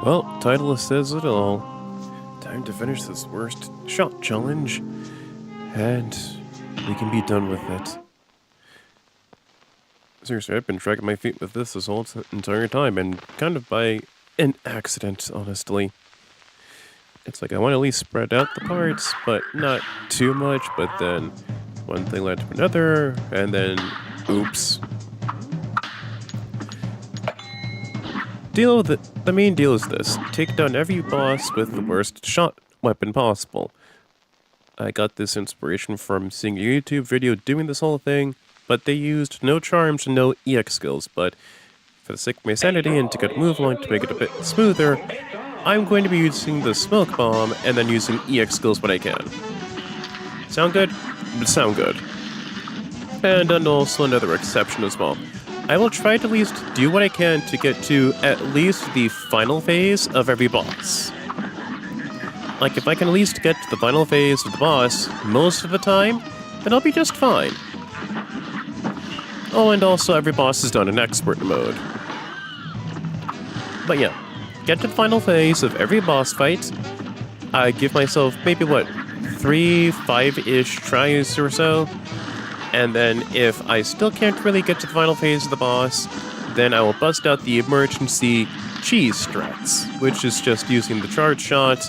Well, title says it all. Time to finish this worst shot challenge, and we can be done with it. Seriously, I've been dragging my feet with this whole entire time, and kind of by an accident, honestly. It's like I want to at least spread out the parts, but not too much, but then one thing led to another, and then oops. The main deal is this. Take down every boss with the worst shot weapon possible. I got this inspiration from seeing a YouTube video doing this whole thing, but they used no charms and no EX skills, but for the sake of my sanity and to get a move along to make it a bit smoother, I'm going to be using the smoke bomb and then using EX skills when I can. Sound good? Sound good. And also another exception as well. I will try to at least do what I can to get to at least the final phase of every boss. Like, if I can at least get to the final phase of the boss most of the time, then I'll be just fine. Oh, and also every boss is done in expert mode. But yeah, get to the final phase of every boss fight. I give myself maybe, 3, 5-ish tries or so. And then if I still can't really get to the final phase of the boss, then I will bust out the emergency cheese strats, which is just using the charge shot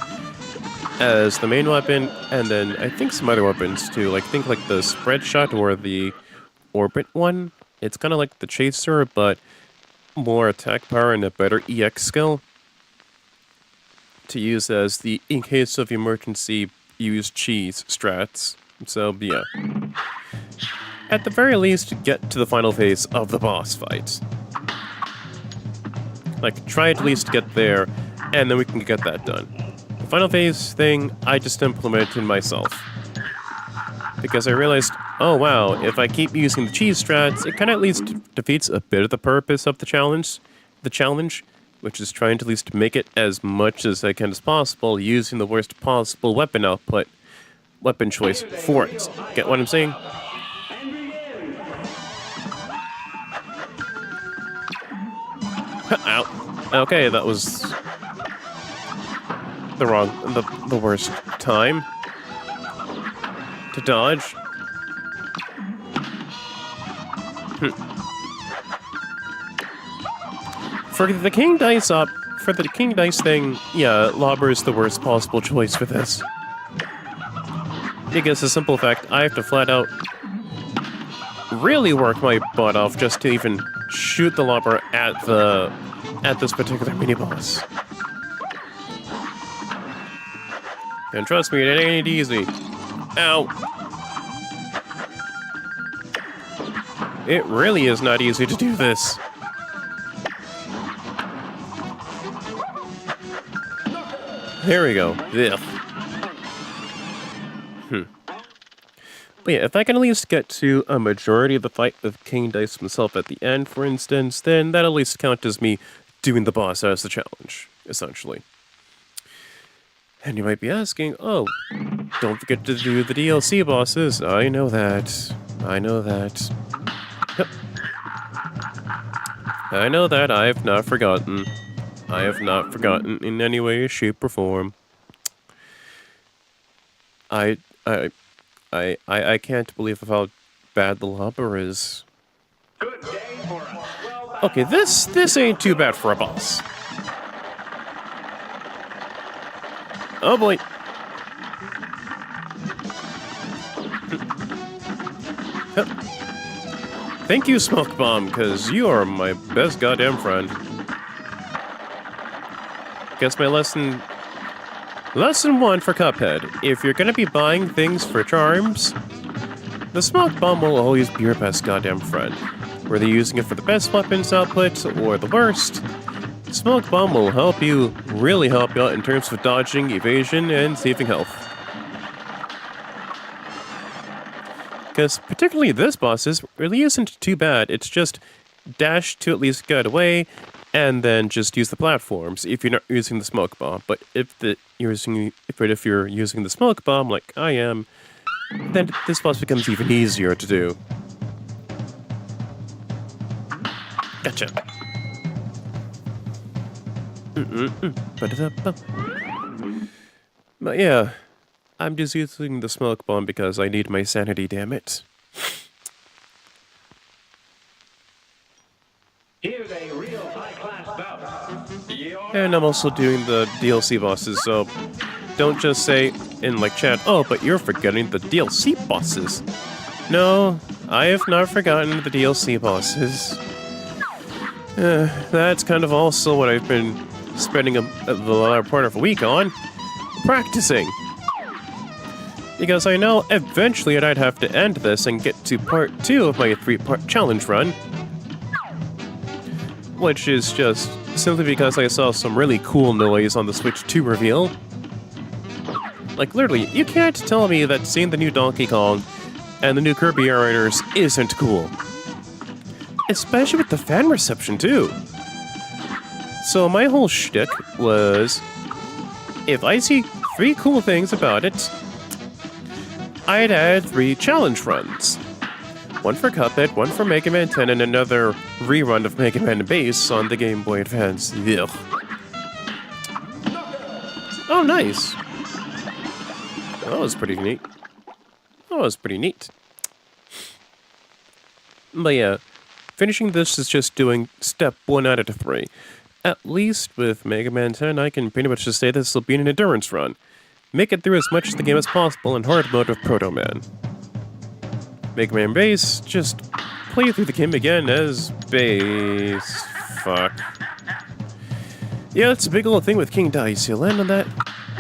as the main weapon, and then I think some other weapons too, like the spread shot or the orbit one. It's kind of like the chaser, but more attack power and a better EX skill to use as the in case of emergency use cheese strats. So yeah. At the very least, get to the final phase of the boss fight. Like, try at least to get there, and then we can get that done. The final phase thing, I just implemented myself. Because I realized, oh wow, if I keep using the cheese strats, it kind of at least defeats a bit of the purpose of the challenge, which is trying to at least make it as much as I can as possible, using the worst possible weapon choice for it. Get what I'm saying? Ow. Okay, that was the worst time to dodge. For the King Dice thing, yeah, Lobber is the worst possible choice for this. Because the simple fact, I have to flat out really work my butt off just to even shoot the Lobber at this particular mini-boss. And trust me, it ain't easy. Ow. It really is not easy to do this. There we go. Ugh. But yeah, if I can at least get to a majority of the fight with King Dice himself at the end, for instance, then that at least counts as me doing the boss as the challenge, essentially. And you might be asking, oh, don't forget to do the DLC bosses. I know that. I know that. Yep. I know that. I have not forgotten. I have not forgotten in any way, shape, or form. I can't believe how bad the Lobber is. Okay, this ain't too bad for a boss. Oh boy. Thank you, Smoke Bomb, because you are my best goddamn friend. Guess my lesson 1 for Cuphead. If you're gonna be buying things for charms, the Smoke Bomb will always be your best goddamn friend. Whether you're using it for the best weapons output or the worst, Smoke Bomb will really help you out in terms of dodging, evasion, and saving health. Because particularly this boss really isn't too bad. It's just dash to at least get away, and then just use the platforms if you're not using the smoke bomb. But if you're using the smoke bomb like I am, then this boss becomes even easier to do. Gotcha. But yeah, I'm just using the smoke bomb because I need my sanity, damn it. Here's a real high-class bout. And I'm also doing the DLC bosses, so don't just say in like chat, oh, but you're forgetting the DLC bosses. No, I have not forgotten the DLC bosses. That's kind of also what I've been spending the latter part of a week on. Practicing. Because I know eventually I'd have to end this and get to part 2 of my 3-part challenge run. Which is just simply because I saw some really cool noise on the Switch 2 reveal. Like, literally, you can't tell me that seeing the new Donkey Kong and the new Kirby Air Raiders isn't cool. Especially with the fan reception, too. So my whole shtick was, if I see 3 cool things about it, I'd add 3 challenge runs. One for Cuphead, one for Mega Man 10, and another rerun of Mega Man Base on the Game Boy Advance. Ugh. Oh, nice. That was pretty neat. That was pretty neat. But yeah, finishing this is just doing step 1 out of 3. At least with Mega Man 10, I can pretty much just say this will be an endurance run. Make it through as much of the game as possible in hard mode of Proto Man. Mega Man Base, just play through the game again as Base. Fuck. Yeah, it's a big old thing with King Dice. You land on that.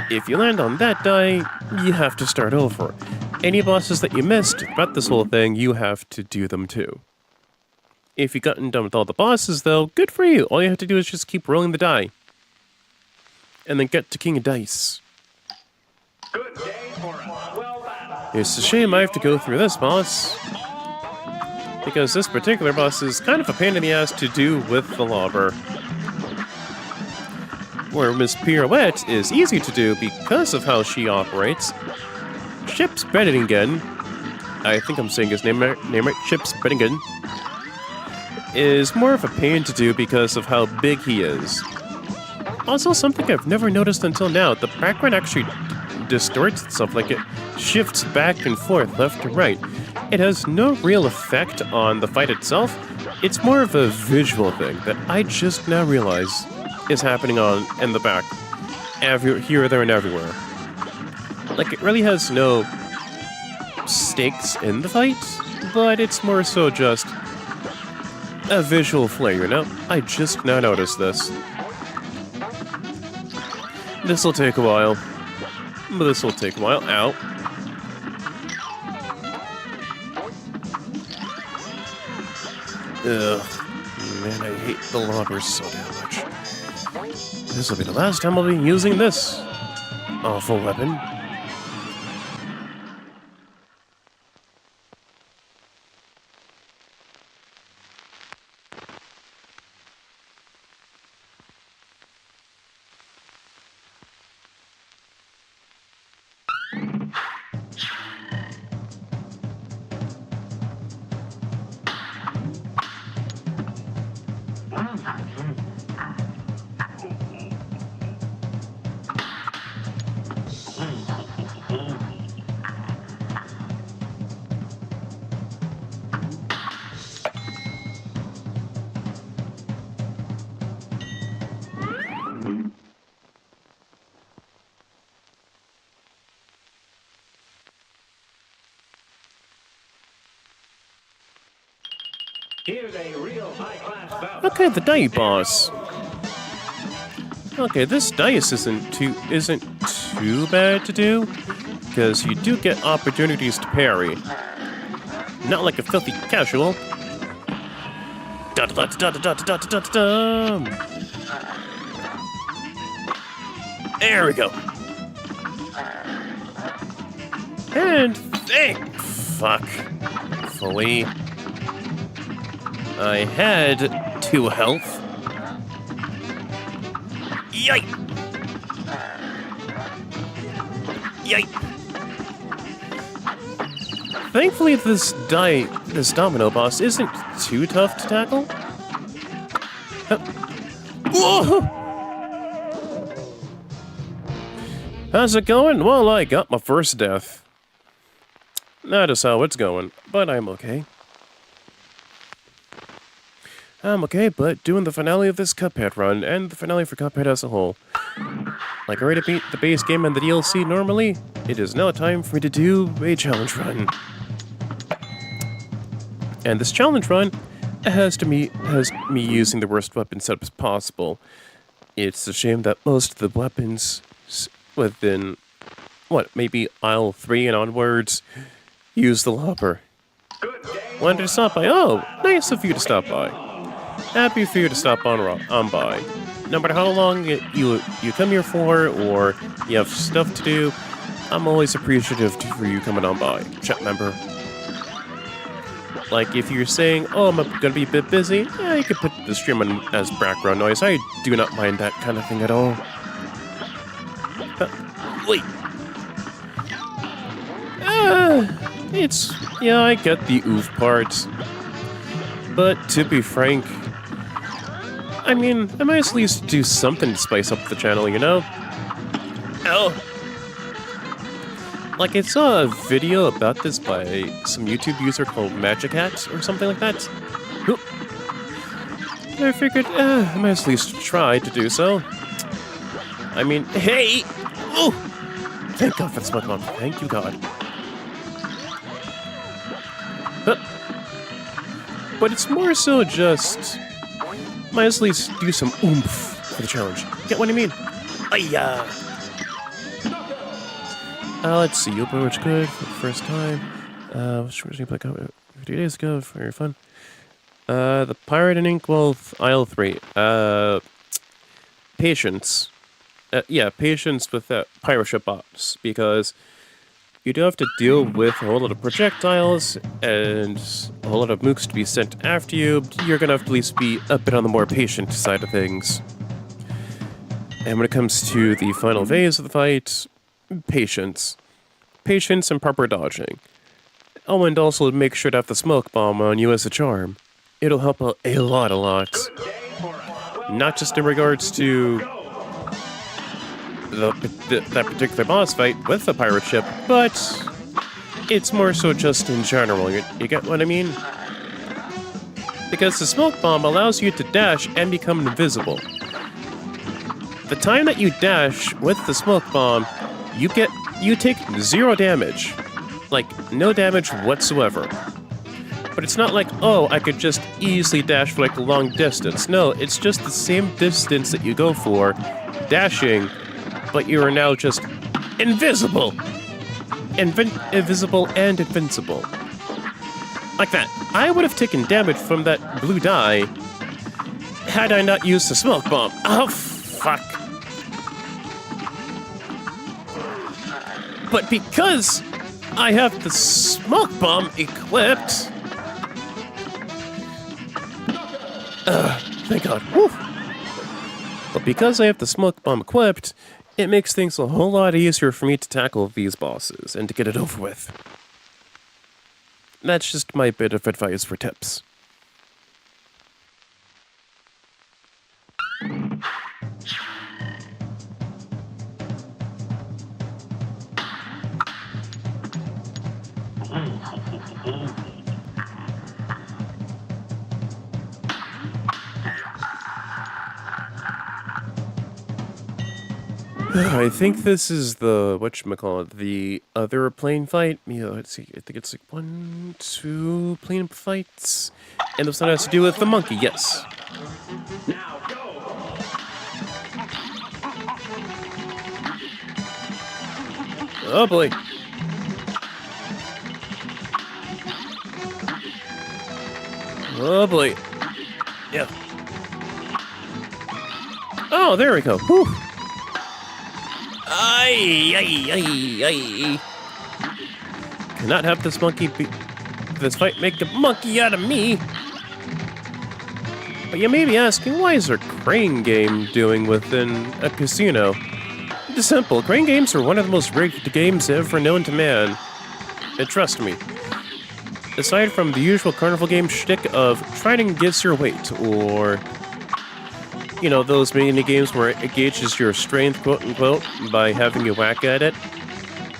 If you land on that die, you have to start over. Any bosses that you missed throughout this whole thing, you have to do them too. If you've gotten done with all the bosses, though, good for you. All you have to do is just keep rolling the die. And then get to King of Dice. Good day for a swell battle. It's a shame I have to go through this boss, because this particular boss is kind of a pain in the ass to do with the Lobber. Where Miss Pirouette is easy to do because of how she operates. Chips Benningen, I think I'm saying his name right, Chips Benningen, is more of a pain to do because of how big he is. Also, something I've never noticed until now, the background actually distorts itself, like it shifts back and forth, left to right. It has no real effect on the fight itself. It's more of a visual thing that I just now realize is happening on in the back, here, there, and everywhere. Like, it really has no stakes in the fight, but it's more so just a visual flair, you know? I just now noticed this. This'll take a while. But this'll take a while. Ow. Ugh. Man, I hate the Lobbers so damn much. This will be the last time I'll be using this awful weapon. Here's a real high-class bout. Okay, the die boss. Okay, this dice isn't too bad to do, because you do get opportunities to parry. Not like a filthy casual. Da da da da da da da da da da. There we go. And thankfully, I had 2 health. Yipe! Yipe! Thankfully, this domino boss isn't too tough to tackle. Whoa! How's it going? Well, I got my first death. That is how it's going, but I'm okay. I'm okay, but doing the finale of this Cuphead run, and the finale for Cuphead as a whole. Like I already beat the base game and the DLC normally, it is now time for me to do a challenge run. And this challenge run has me using the worst weapon setup as possible. It's a shame that most of the weapons within, maybe aisle 3 and onwards, use the Lobber. Wanted to stop by? Oh, nice of you to stop by. Happy for you to stop on by. No matter how long you come here for, or you have stuff to do, I'm always appreciative for you coming on by, chat member. Like, if you're saying, oh, I'm gonna be a bit busy, yeah, you can put the stream on as background noise. I do not mind that kind of thing at all. Wait. Yeah, I get the oof part. But to be frank, I mean, I might at least do something to spice up the channel, you know? Oh! Like, I saw a video about this by some YouTube user called Magic Hat or something like that. And I figured, I might at least try to do so. I mean, hey! Oh! Thank God for the smoke bomb. Thank you, God. But it's more so just... might at least do some oomph for the challenge. Get what I mean? Ayya! Let's see, you'll play which good for the first time. Which did you play a few days ago for your fun? The Pirate and Inkwell, aisle 3. Patience. Yeah, patience with that pirate ship boss, because you do have to deal with a whole lot of projectiles and a whole lot of mooks to be sent after you. You're gonna have to at least be a bit on the more patient side of things. And when it comes to the final phase of the fight, patience. Patience and proper dodging. Oh, and also make sure to have the smoke bomb on you as a charm. It'll help out a lot. Not just in regards to that particular boss fight with the pirate ship, but it's more so just in general, you get what I mean? Because the smoke bomb allows you to dash and become invisible. The time that you dash with the smoke bomb, you take 0 damage. Like, no damage whatsoever. But it's not like, oh, I could just easily dash for like a long distance. No, it's just the same distance that you go for, dashing, but you are now just invisible. Invisible and invincible. Like that. I would have taken damage from that blue die had I not used the smoke bomb. Oh, fuck. But because I have the smoke bomb equipped... thank God. Whew. But because I have the smoke bomb equipped, it makes things a whole lot easier for me to tackle these bosses and to get it over with. That's just my bit of advice for tips. I think this is the, whatchamacallit, the other plane fight. Yeah, let's see, I think it's like 1, 2 plane fights. And this one has to do with the monkey, yes. Now go. Oh boy. Oh boy. Yeah. Oh, there we go. Whew. Ay. Cannot have this this fight make a monkey out of me. But you may be asking, why is there a crane game doing within a casino? It's simple. Crane games are one of the most rigged games ever known to man. And trust me, aside from the usual carnival game shtick of trying to guess your weight, or You know, those mini games where it gauges your strength, quote unquote, by having you whack at it.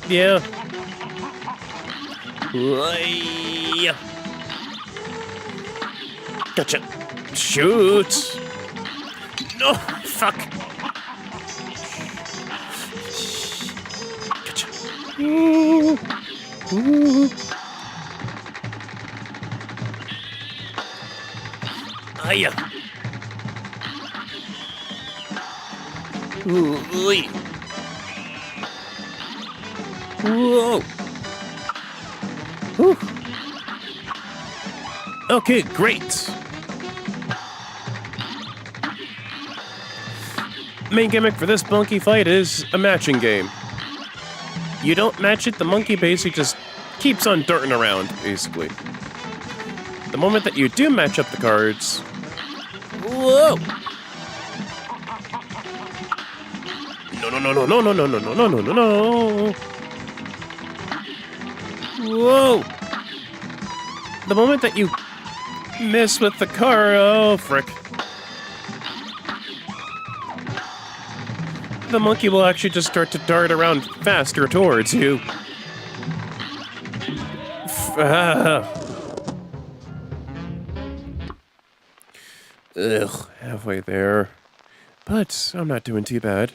Yeah. Why? Gotcha. Shoot. No, fuck. Gotcha. Ooh. Ooh. Hiya. Ooh. Whoa. Whew. Okay, great. Main gimmick for this monkey fight is a matching game. You don't match it, the monkey basically just keeps on darting around, basically. The moment that you do match up the cards... Whoa! No, no, no, no, no, no, no, no, no, no, no, no, no! Whoa! The moment that you miss with the card... Oh, frick. The monkey will actually just start to dart around faster towards you. Ugh, halfway there. But I'm not doing too bad.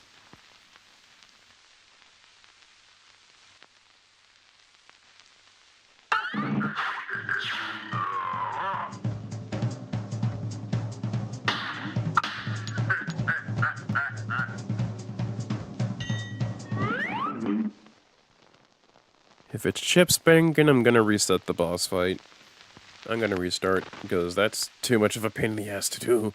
If it's chips banging, I'm gonna reset the boss fight. I'm gonna restart, because that's too much of a pain in the ass to do.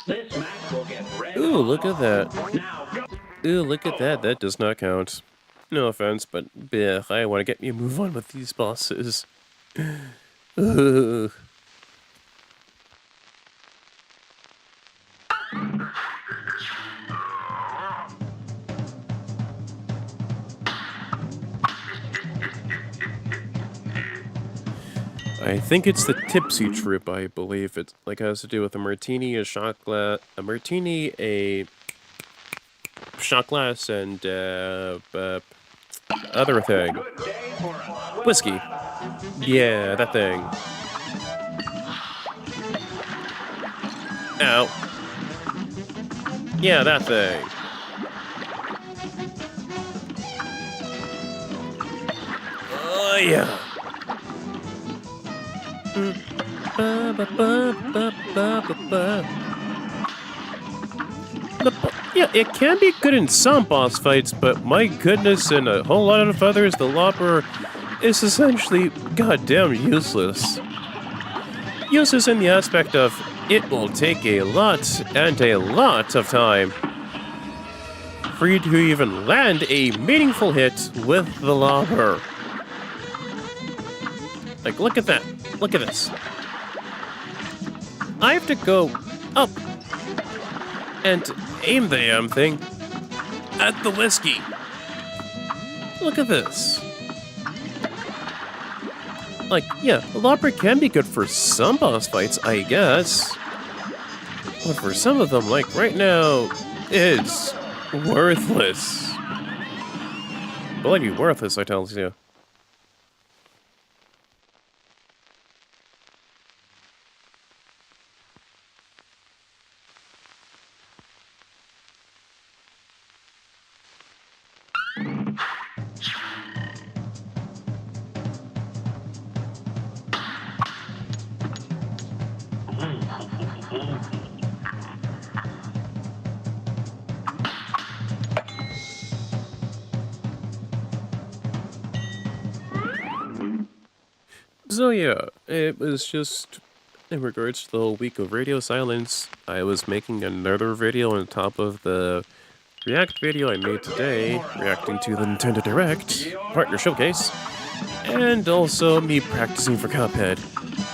This match will get red. Ooh, look at that. Now go. Ooh, look at that. That does not count. No offense, but bleh, I want to get me a move on with these bosses. Ugh. I think it's the tipsy trip, I believe. It like has to do with a martini, a shot glass, a martini, a shot glass, and other thing. Good day for us. Whiskey. Yeah, that thing. Ow. Yeah, that thing. Oh, yeah. Yeah, it can be good in some boss fights, but my goodness, in a whole lot of others, the Lobber is essentially goddamn useless. Useless in the aspect of it will take a lot and a lot of time for you to even land a meaningful hit with the Lobber. Like, look at that. Look at this. I have to go up and aim the damn thing at the whiskey. Look at this. Like, yeah, the Lobber can be good for some boss fights, I guess. But for some of them, like right now, it's worthless. Believe me, worthless, I tell you. So yeah, it was just in regards to the whole week of radio silence. I was making another video on top of the React video I made today, reacting to the Nintendo Direct Partner Showcase, and also me practicing for Cuphead.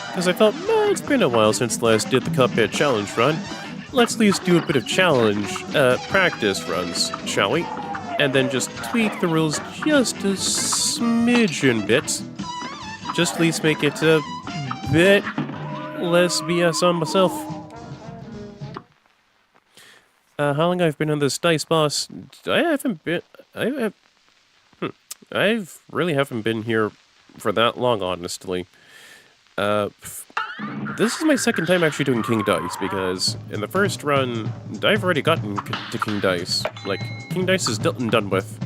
Because I thought, no, it's been a while since last did the Cuphead challenge run. Let's at least do a bit of challenge, practice runs, shall we? And then just tweak the rules just a smidgen bit. Just at least make it a bit less BS on myself. How long I've been on this dice boss? I haven't been. I have. I've really haven't been here for that long, honestly. This is my second time actually doing King Dice, because in the first run, I've already gotten to King Dice. Like, King Dice is done with.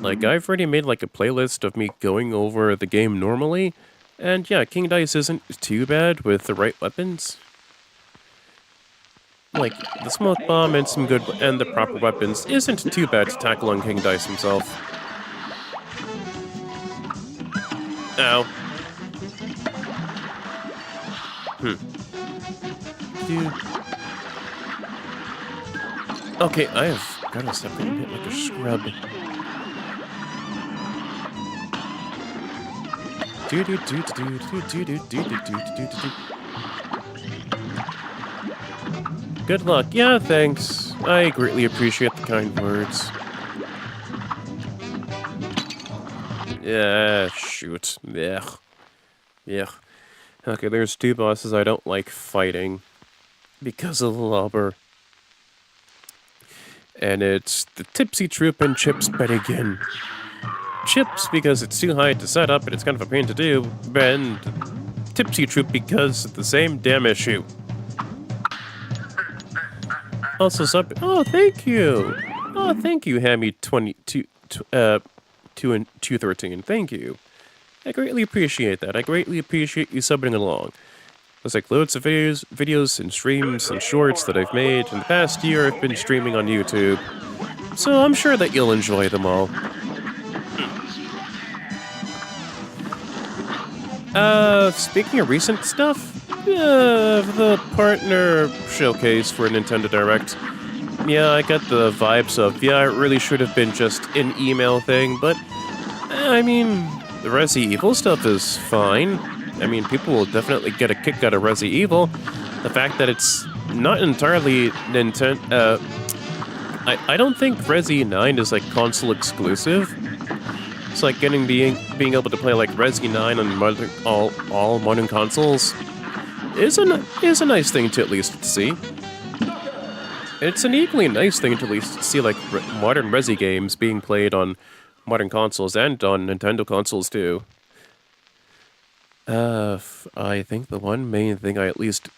Like, I've already made, like, a playlist of me going over the game normally, and yeah, King Dice isn't too bad with the right weapons. Like, the smoke bomb and some good and the proper weapons isn't too bad to tackle on King Dice himself. Ow. Dude. Okay, I have gotta stop getting hit like a scrub. Good luck. Yeah, thanks. I greatly appreciate the kind words. Yeah, shoot. Yeah. Yeah. Okay, there's two bosses I don't like fighting because of the Lobber. And it's the Tipsy Troop and Chips Bennigan. Chips because it's too high to set up and it's kind of a pain to do, and Tipsy Troop because it's the same damn issue. Also, oh, thank you! Oh, thank you, Hammy22, 213. Thank you. I greatly appreciate that. I greatly appreciate you subbing along. There's like loads of videos and streams and shorts that I've made. In the past year, I've been streaming on YouTube. So I'm sure that you'll enjoy them all. Speaking of recent stuff, the partner showcase for Nintendo Direct. Yeah, I got the vibes of, yeah, it really should have been just an email thing, but, I mean, the Resi Evil stuff is fine. I mean, people will definitely get a kick out of Resi Evil. The fact that it's not entirely Nintendo, I don't think Resi 9 is, like, console exclusive. It's like being able to play like Resi 9 on all modern consoles is a nice thing to at least see. It's an equally nice thing to at least see like modern Resi games being played on modern consoles and on Nintendo consoles too. I think the one main thing I at least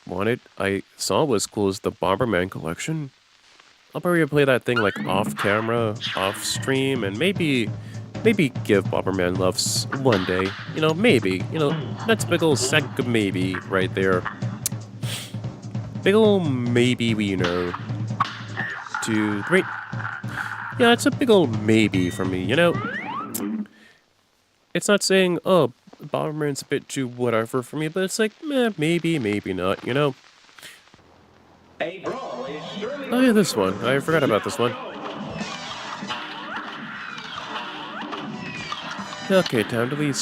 I saw was cool is the Bomberman collection. I'll probably play that thing like off camera, off stream, and maybe give Bomberman loves one day. You know, maybe. You know, that's a big ol' sack of maybe right there. Big ol' maybe we know. 2, 3. Yeah, it's a big ol' maybe for me, you know? It's not saying, oh, Bomberman's a bit too whatever for me, but it's like, maybe, maybe not, you know? Oh yeah, this one. I forgot about this one. Okay, time to leave.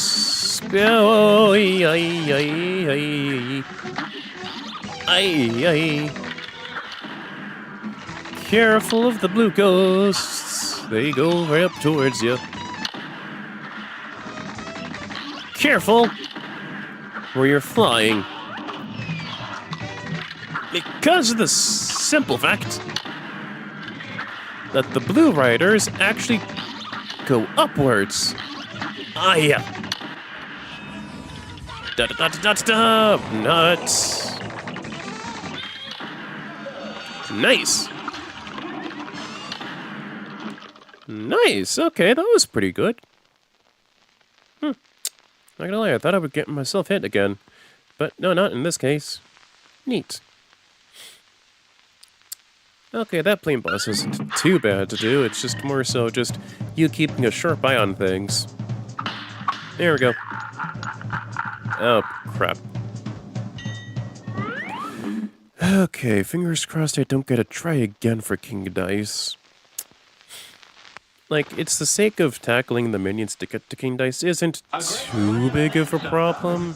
Oh, careful of the blue ghosts. They go right up towards you. Careful where you're flying. Because of the simple fact that the blue riders actually go upwards. Ah, yeah. Da-da-da-da-da-da! Nuts. Nice. Nice. Okay, that was pretty good. Not gonna lie, I thought I would get myself hit again. But no, not in this case. Neat. Okay, that plane boss isn't too bad to do. It's just more so just you keeping a sharp eye on things. There we go. Oh, crap. Okay, fingers crossed I don't get to try again for King Dice. Like, it's the sake of tackling the minions to get to King Dice isn't too big of a problem.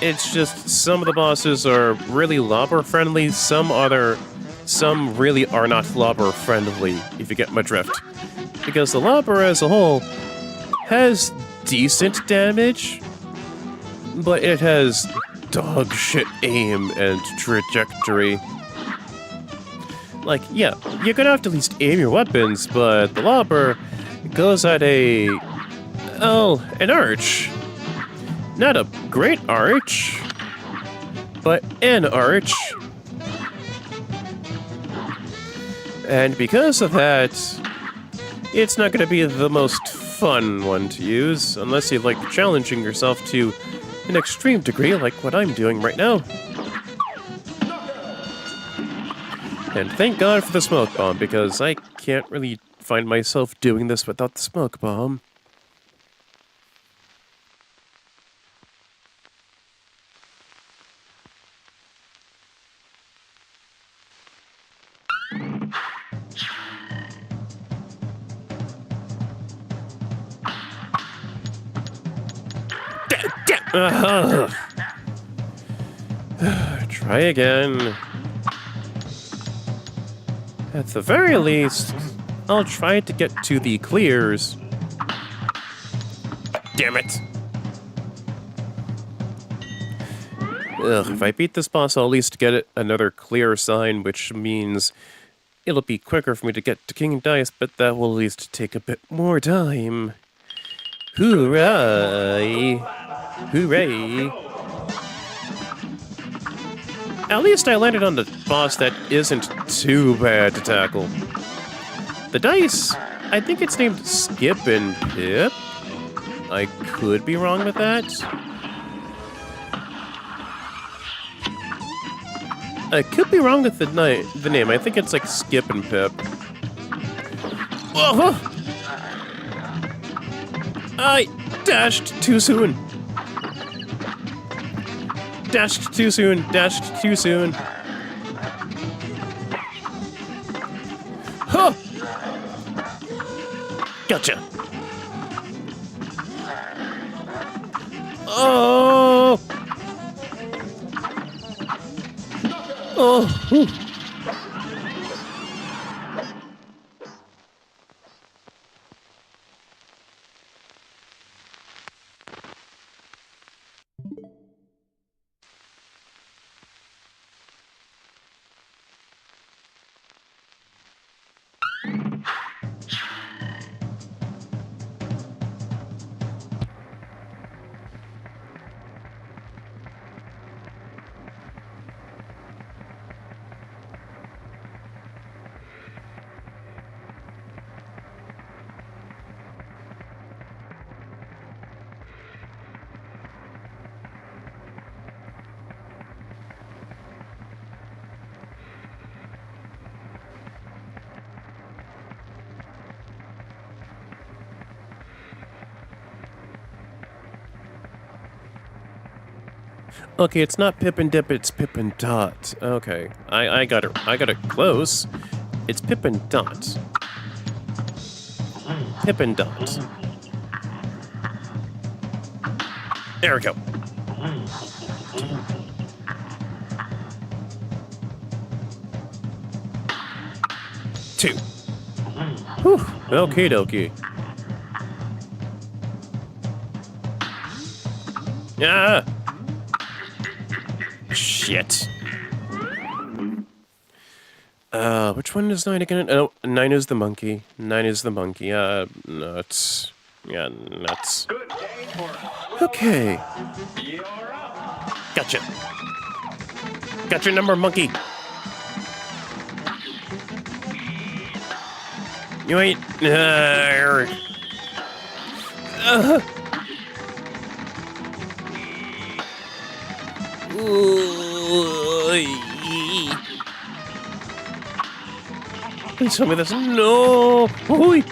It's just some of the bosses are really Lobber friendly, some really are not Lobber friendly, if you get my drift. Because the Lobber as a whole has decent damage, but it has dog shit aim and trajectory. Like, yeah, you're gonna have to at least aim your weapons, but the Lobber goes at an arch. Not a great arch, but an arch. And because of that, it's not gonna be the most fun one to use, unless you like challenging yourself to an extreme degree like what I'm doing right now. And thank God for the smoke bomb, because I can't really find myself doing this without the smoke bomb. Try again. At the very least, I'll try to get to the clears. Damn it! Ugh, if I beat this boss, I'll at least get another clear sign, which means it'll be quicker for me to get to King Dice, but that will at least take a bit more time. Hooray! Hooray! At least I landed on the boss that isn't too bad to tackle. The dice, I think it's named Skip and Pip. I could be wrong with that. I could be wrong with the name. I think it's like Skip and Pip. Oh! I dashed too soon. Dashed too soon. Dashed too soon. Huh! Gotcha. Oh! Oh! Whew. Okay, it's not Pip and Dip, it's Pip and Dot. Okay, I got it close. It's Pip and Dot. Pip and Dot. There we go. Two. Whew, okie dokie. Ah! Shit. Which one is 9 again? Oh, 9 is the monkey. 9 is the monkey. Nuts. Yeah, nuts. Good day for us. Okay. You're up. Gotcha. Got your number, monkey. You ain't... Please tell me this. No! Ooh.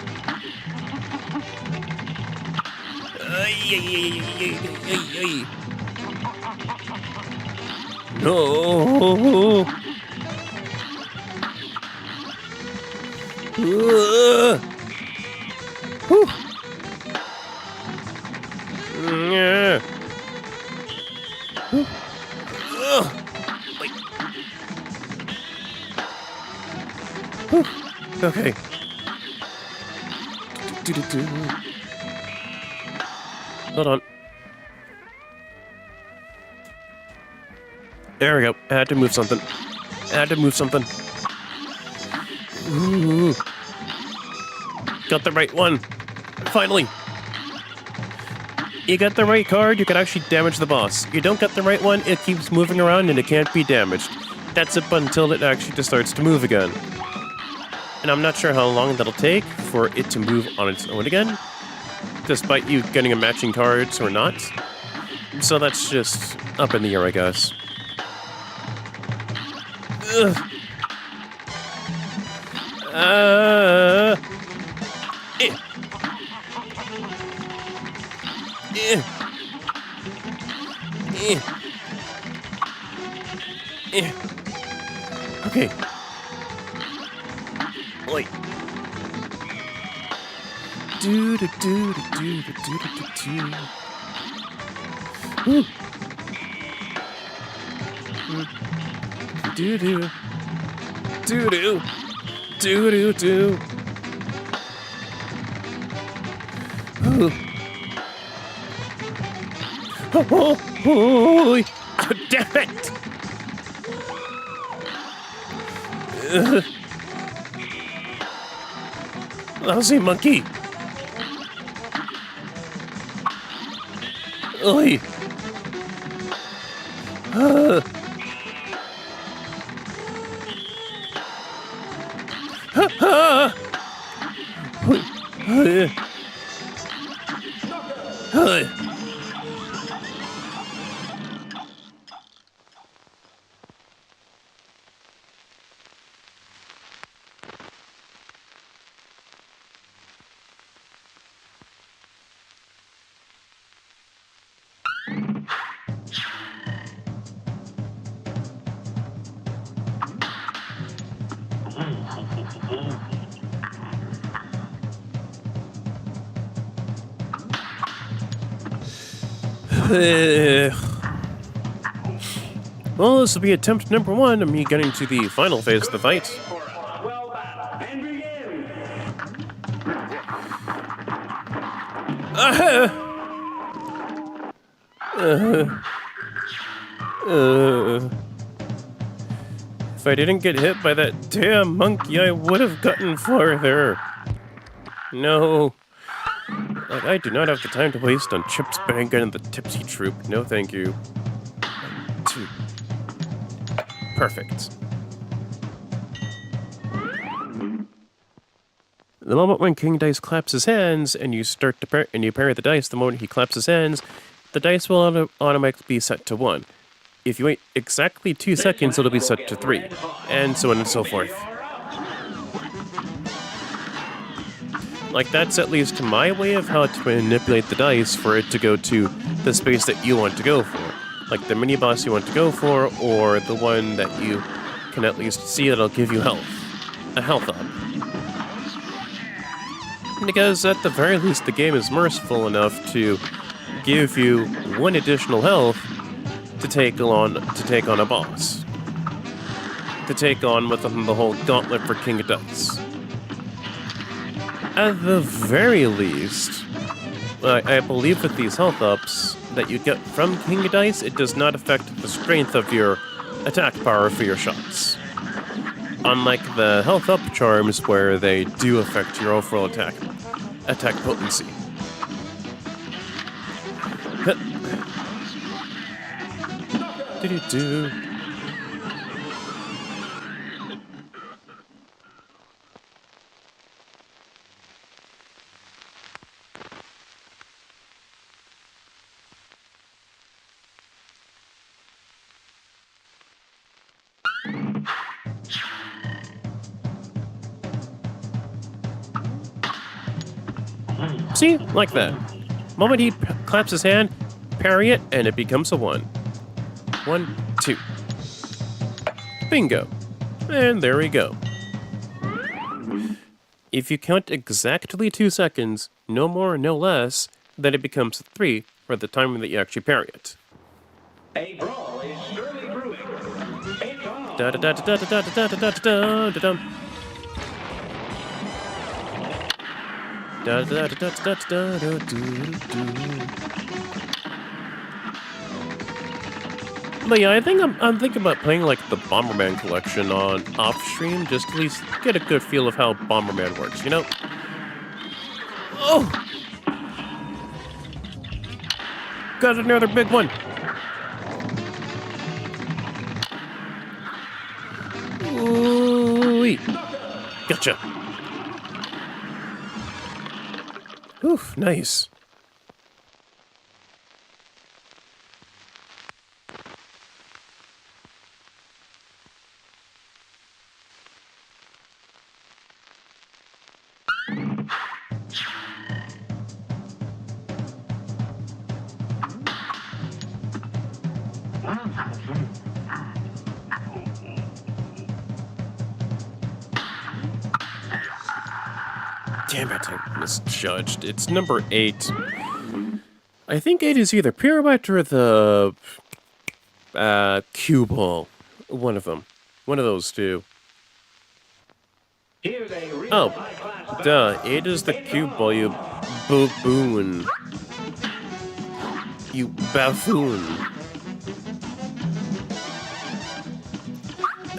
No! Whew. Yeah. Wait. Whew. Okay. Hold on. There we go. I had to move something. Ooh. Got the right one. Finally. You got the right card, you can actually damage the boss. You don't get the right one, it keeps moving around and it can't be damaged. That's it until it actually just starts to move again. And I'm not sure how long that'll take for it to move on its own again, despite you getting a matching cards or not. So that's just up in the air, I guess. Ugh. Eh. Eh. Eh. Eh. Okay. Wait. Do do do do do do do do do. Woo. Do do do do do do do. Ooh. Oh, damn it! Lousy monkey! Oi! Well, this will be attempt number 1 of me getting to the final phase of the fight. Well battle and begin. If I didn't get hit by that damn monkey, I would have gotten farther. No. Like, I do not have the time to waste on Chips Bangin and the Tipsy Troop. No, thank you. 2. Perfect. The moment when King Dice claps his hands and you start to you parry the dice, the moment he claps his hands, the dice will automatically be set to 1. If you wait exactly 2 seconds, it'll be set to 3, and so on and so forth. Like, that's at least my way of how to manipulate the dice for it to go to the space that you want to go for. Like the mini-boss you want to go for, or the one that you can at least see that'll give you health. A health up. Because at the very least, the game is merciful enough to give you 1 additional health to take on a boss. To take on with the whole gauntlet for King of Dice. At the very least, I believe with these health ups that you get from King of Dice, it does not affect the strength of your attack power for your shots. Unlike the health up charms where they do affect your overall attack potency. Do-do-do. See? Like that. Moment he claps his hand, parry it, and it becomes a 1. 1, 2. Bingo. And there we go. If you count exactly 2 seconds, no more, no less, then it becomes 3 for the time that you actually parry it. A brawl is surely brewing. It's on. Da da da da da da da da da da da da. Da da da da da da da da. But yeah, I think I'm thinking about playing like the Bomberman collection on off stream, just to at least get a good feel of how Bomberman works, you know? Oh! Got another big one! Ooh-wee. Gotcha. Oof, nice. Damn it, I misjudged. It's number 8. I think 8 is either Pyramite or the cue ball. One of them. One of those two. Here's a real Oh, high-class duh. 8 is the cue ball, you baboon. You buffoon.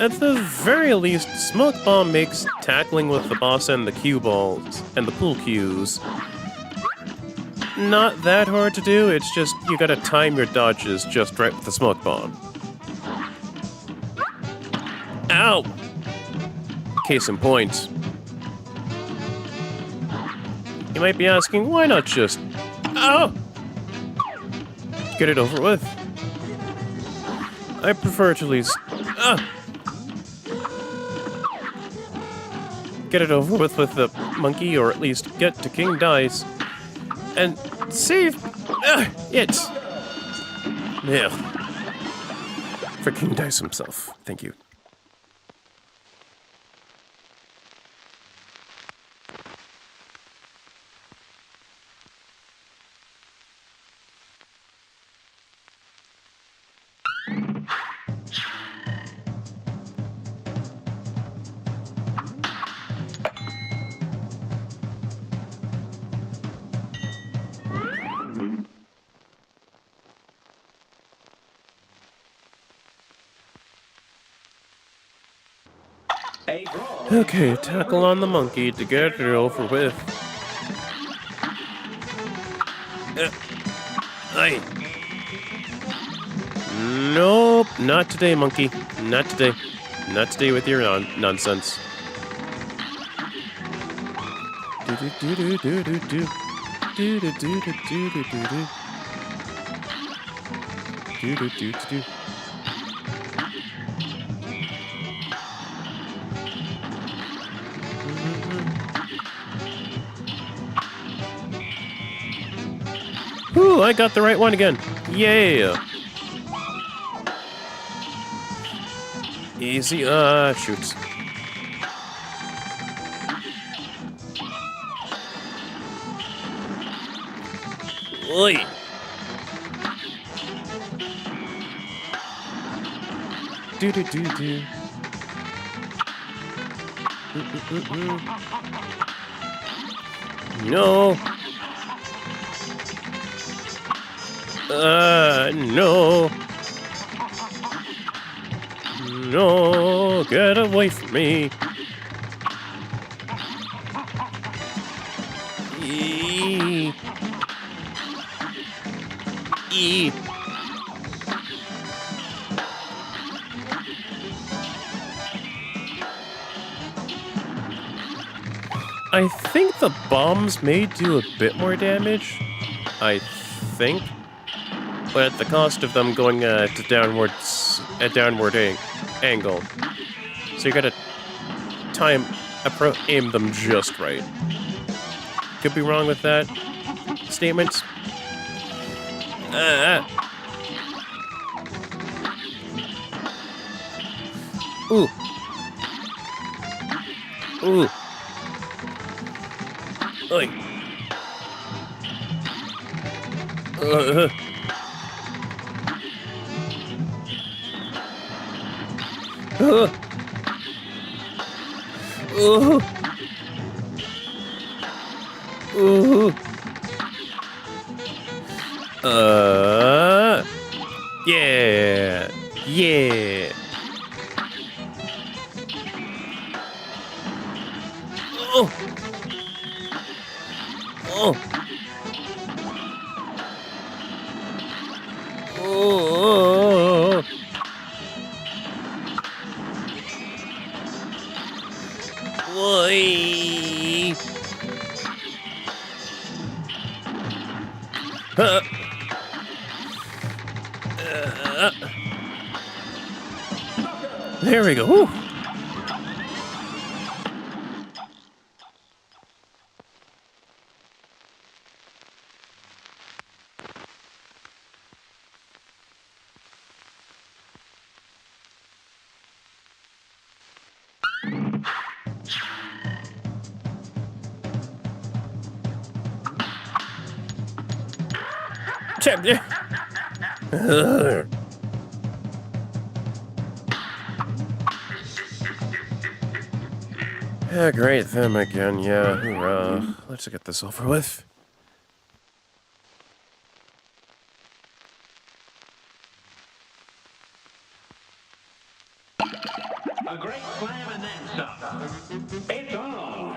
At the very least, Smoke Bomb makes tackling with the boss and the cue balls and the pool cues not that hard to do. It's just you gotta time your dodges just right with the Smoke Bomb. Ow! Case in point. You might be asking, why not just... Oh! Get it over with. I prefer to at least... Get it over with the monkey, or at least get to King Dice, and save it. Yeah. For King Dice himself. Thank you. A brawl. Okay, tackle on the monkey to get it over with. Aye. Nope, not today, monkey. Not today. Not today with your nonsense. Do do do do do do do do do do do do do do do do. Ooh, I got the right one again. Yeah. Easy. Shoot. Oi. Do do do do. No. No. No, get away from me. E. I think the bombs may do a bit more damage. I think. But at the cost of them going to downward angle. So you gotta aim them just right. Could be wrong with that statement. Ooh. Ooh. Oi. Yeah. Yeah. Oh. Oh. Oh. Why? There we go. Whew. Check there. Yeah, great, them again. Yeah, hoorah. Let's get this over with. A great slam and then some. It's on.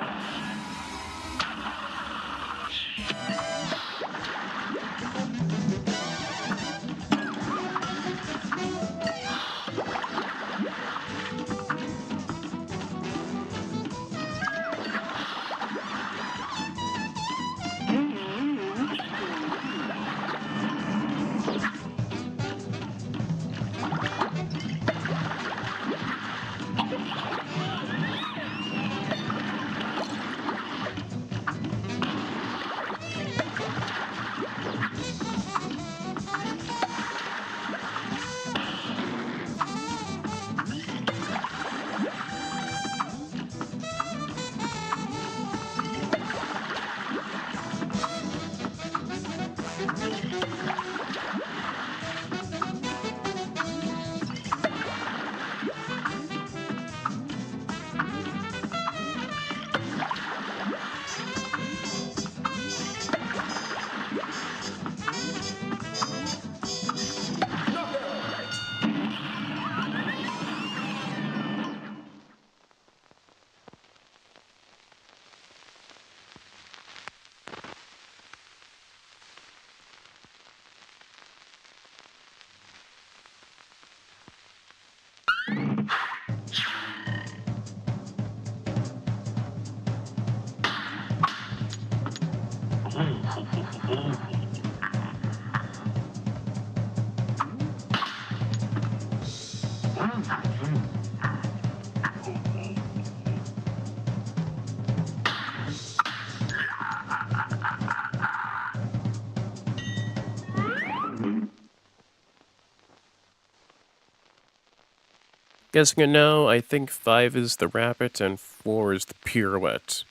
Guessing it now, I think 5 is the rabbit and 4 is the pirouette.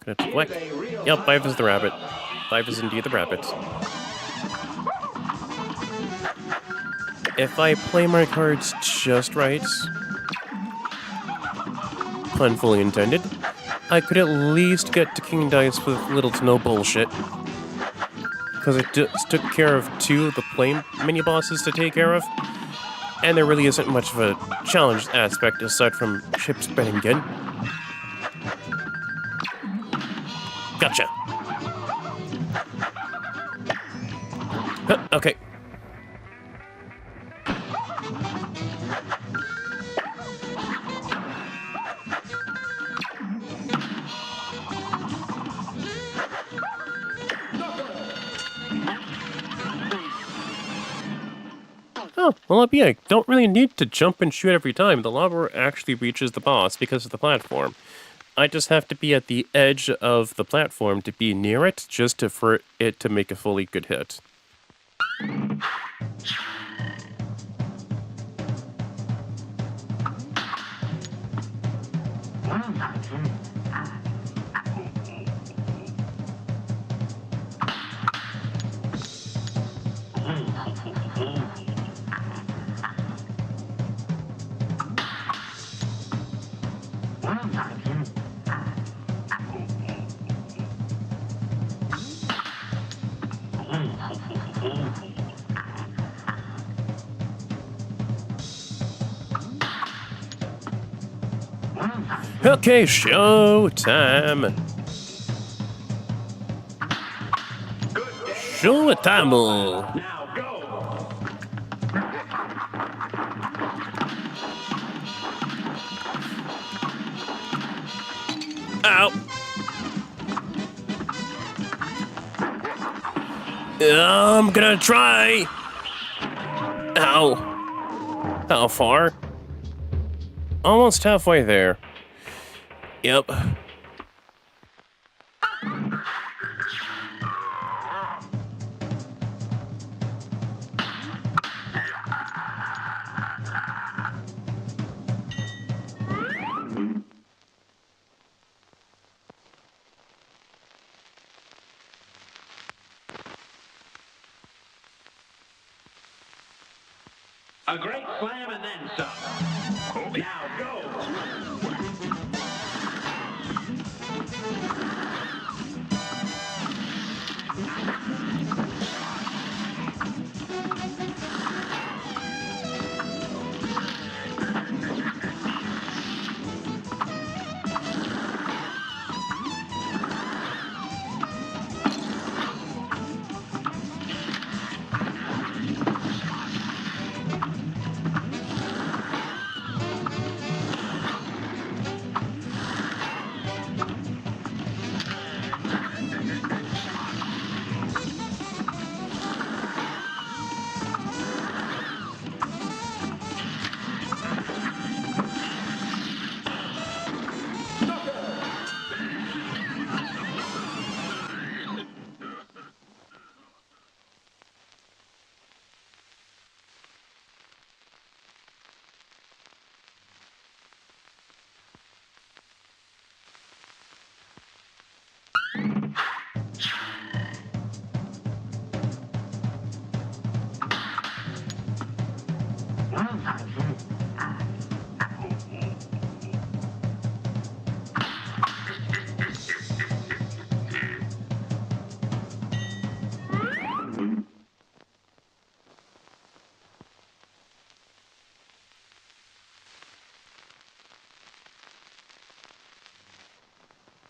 Gonna have to whack. Yep, 5 is the rabbit. 5 is indeed the rabbit. If I play my cards just right, pun fully intended, I could at least get to King Dice with little to no bullshit. Because it just took care of 2 of the play mini-bosses to take care of, and there really isn't much of a challenge aspect aside from chip spinning again. Gotcha. Okay. Oh, well, yeah, I don't really need to jump and shoot every time. The lobber actually reaches the boss because of the platform. I just have to be at the edge of the platform to be near it, just for it to make a fully good hit. Okay, show time. Good day. Show time. Now go. Ow. I'm gonna try. Ow. How far? Almost halfway there. Yep. A great slam and then some. Now go.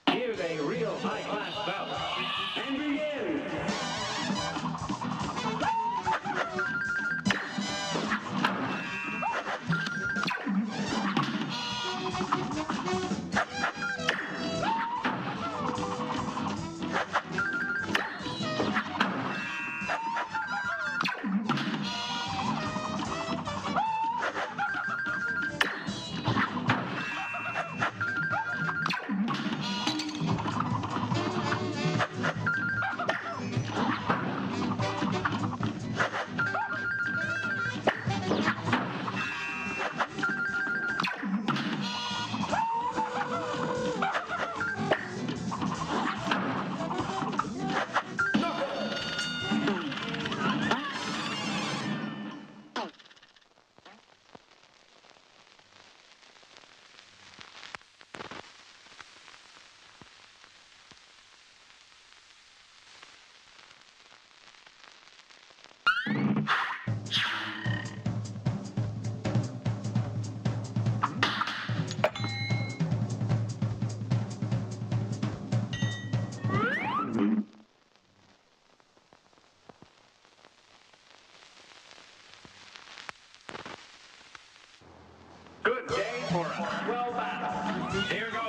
Here's a real high-class bout. And begin. Good day for a swell battle. Here goes.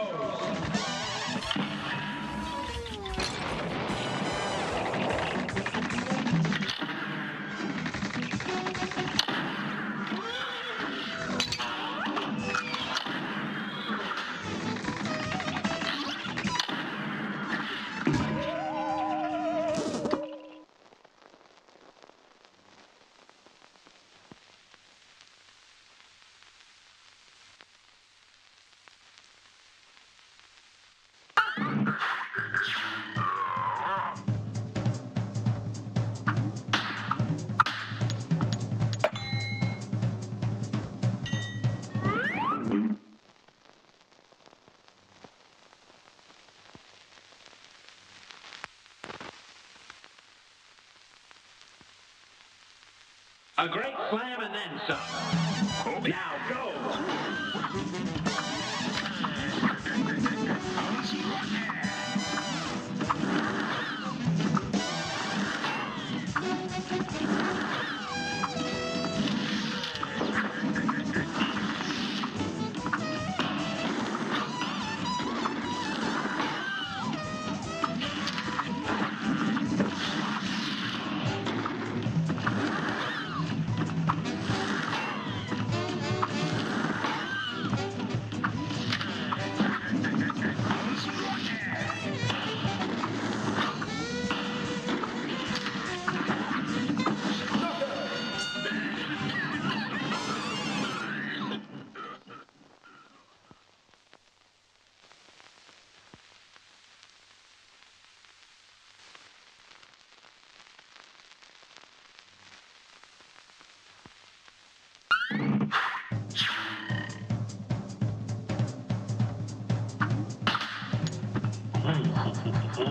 A great slam and then some. Now go. This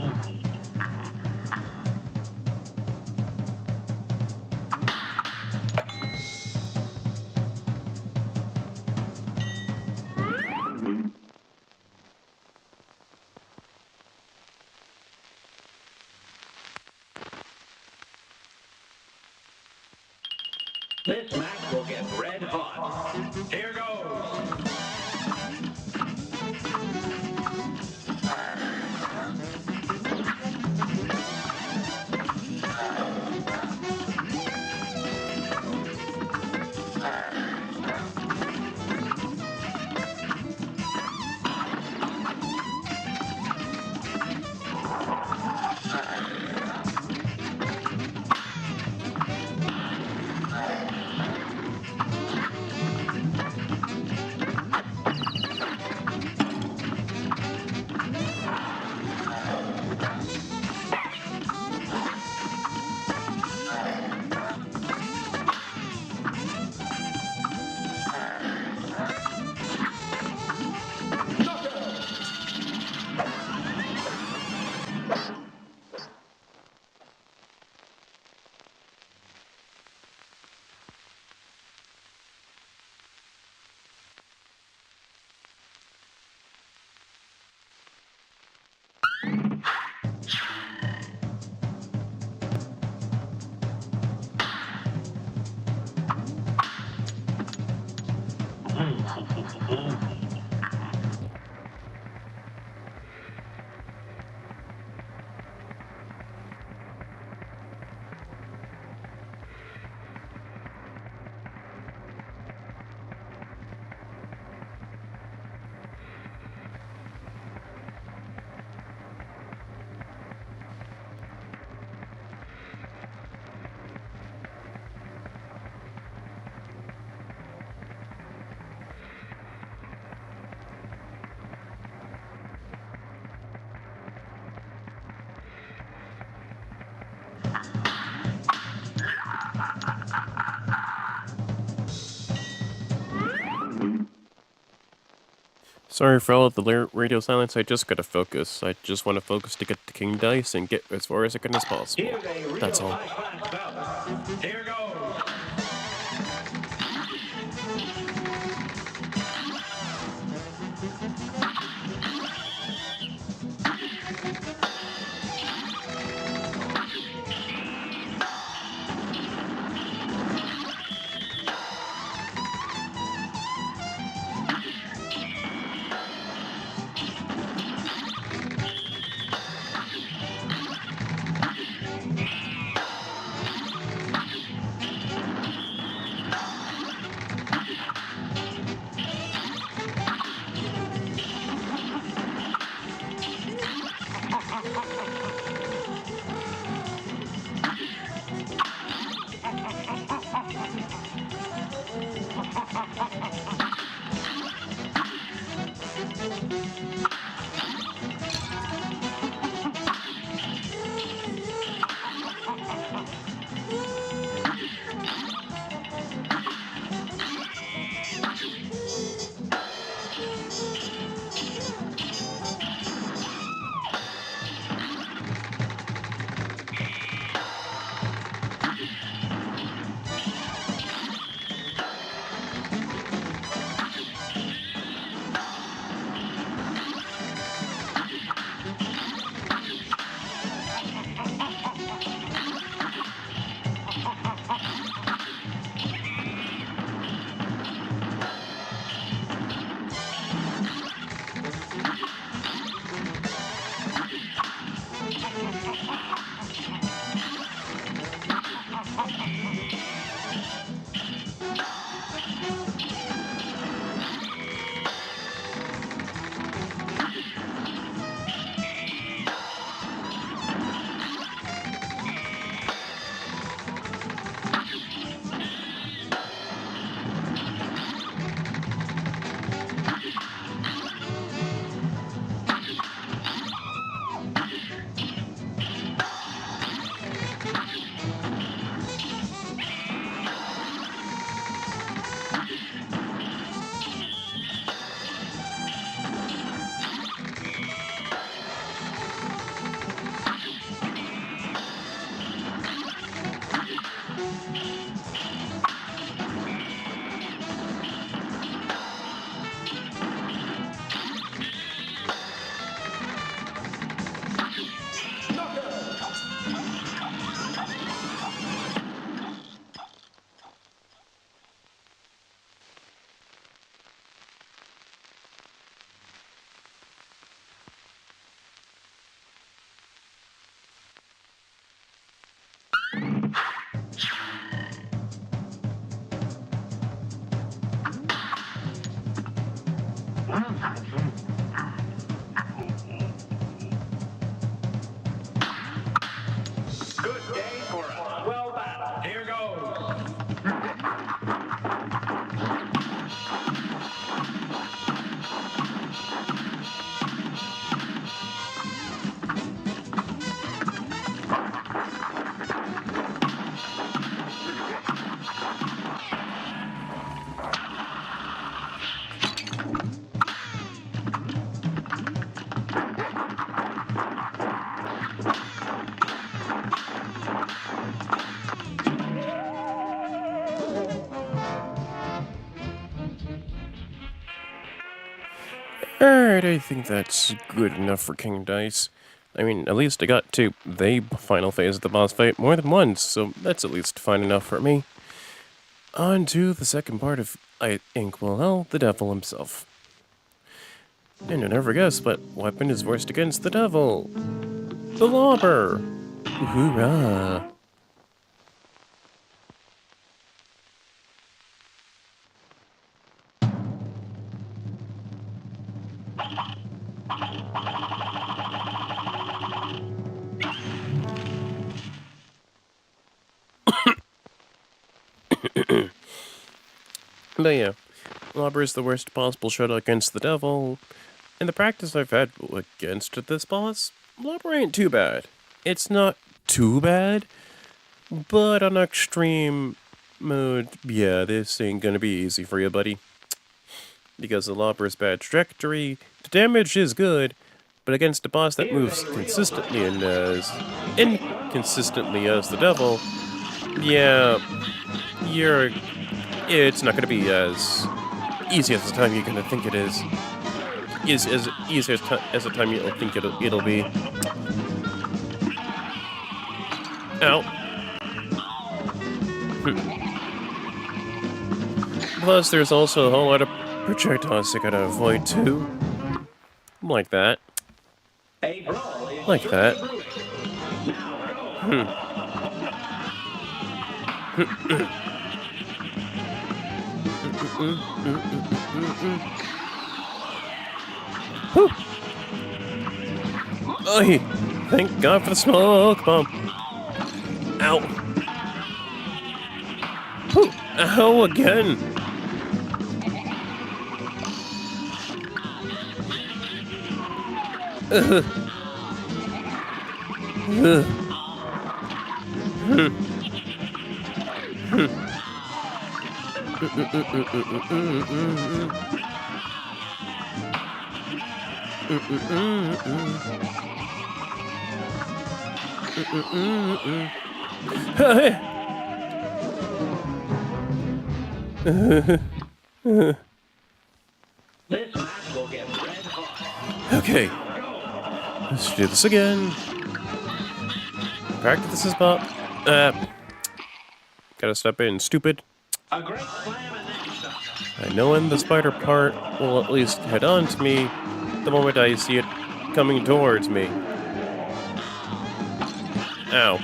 match will get red hot. Here goes. Sorry for all of the radio silence, I just gotta focus. I just want to focus to get the king dice and get as far as I can as possible. Here's a real That's all. high-class bout. Here goes. Alright, I think that's good enough for King Dice. I mean, at least I got to the final phase of the boss fight more than once, so that's at least fine enough for me. On to the second part of I Inkwell Hell, the devil himself. And you'll never guess what weapon is voiced against the devil. The Lobber! Hoorah! But yeah, Lobber is the worst possible shot against the devil. In the practice I've had against this boss, Lobber ain't too bad. It's not too bad, but on extreme mode, yeah, this ain't gonna be easy for you, buddy. Because the Lobber's bad trajectory, the damage is good, but against a boss that moves consistently and as inconsistently as the devil, yeah, it's not gonna be as easy as the time you're gonna think it is. Is as easy as the time you'll think it'll be. Ow. Plus, there's also a whole lot of projectiles I gotta avoid too. Like that. Like that. Oy! Thank God for the smoke bomb. Ow. Whew. Ow again. This match will get red hot. Okay, let's do this again. Practice this about. Gotta step in, stupid. A great slam and then some. I know when the spider part will at least head on to me the moment I see it coming towards me. Ow.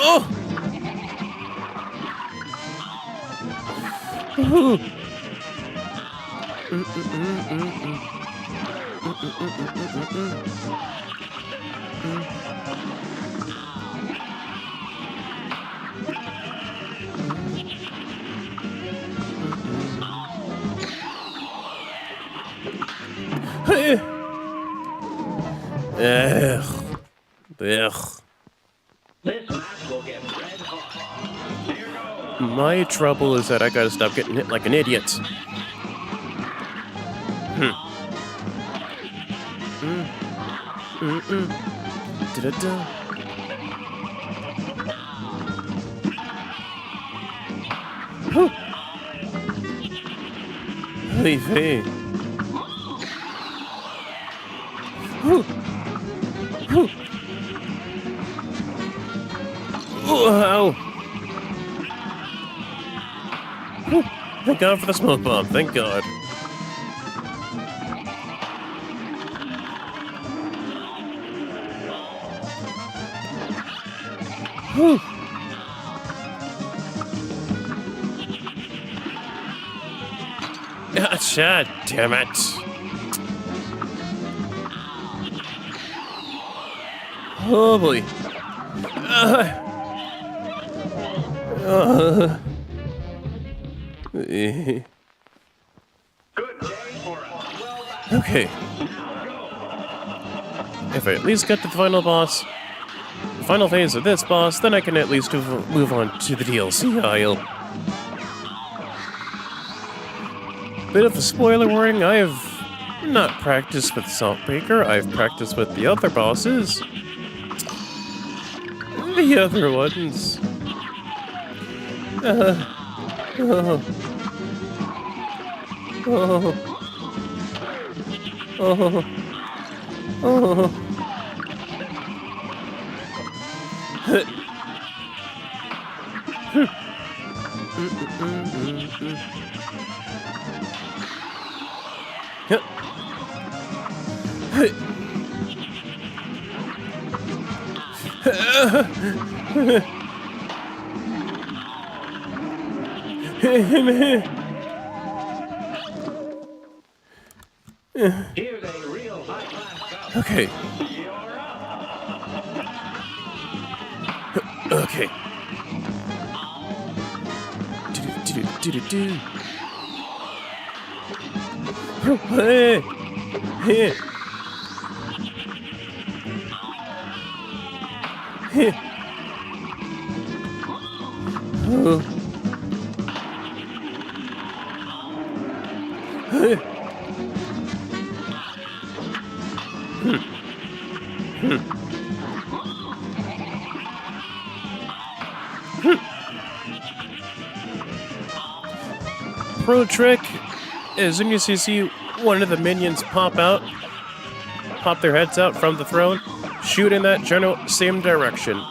Oh! Ugh. Ugh. This match will get red hot. Here goes. My trouble is that I gotta stop getting hit like an idiot. Da-da-da. Whew. Hey. Whew. Whew. Ow. Whew. Thank God for the smoke bomb. Thank God. Whew. God damn it. Oh boy. Good day for us. Well done. Okay. If I at least get to the final boss, the final phase of this boss, then I can at least move on to the DLC aisle. Bit of a spoiler warning, I have not practiced with Saltbreaker, I've practiced with the other bosses. The other ones. Here's a real high-class cup. Okay. You're up. Okay. Do. Hey. Hey. Hey. Oh. Hey. Pro trick is when you see one of the minions pop their heads out from the throne, shoot in that general same direction.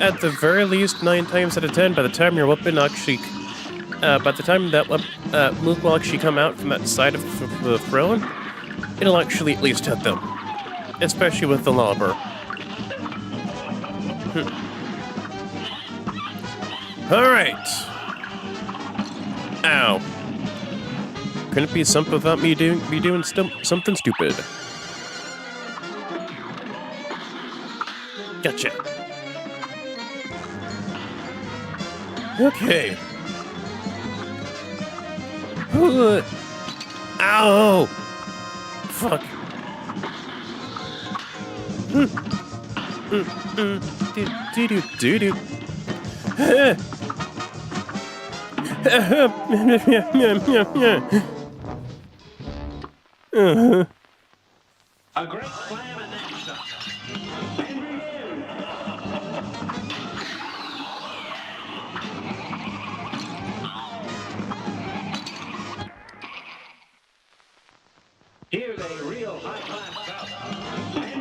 At the very least, 9 times out of 10, by the time your weapon actually, by the time that move will actually come out from that side of the throne, it'll actually at least hit them. Especially with the Lobber. Alright. Ow. Couldn't be something without me doing something stupid. Gotcha. Okay. Ow! Fuck. Do. A great slam and then some. And begin. Here's a real high-class cup. And begin.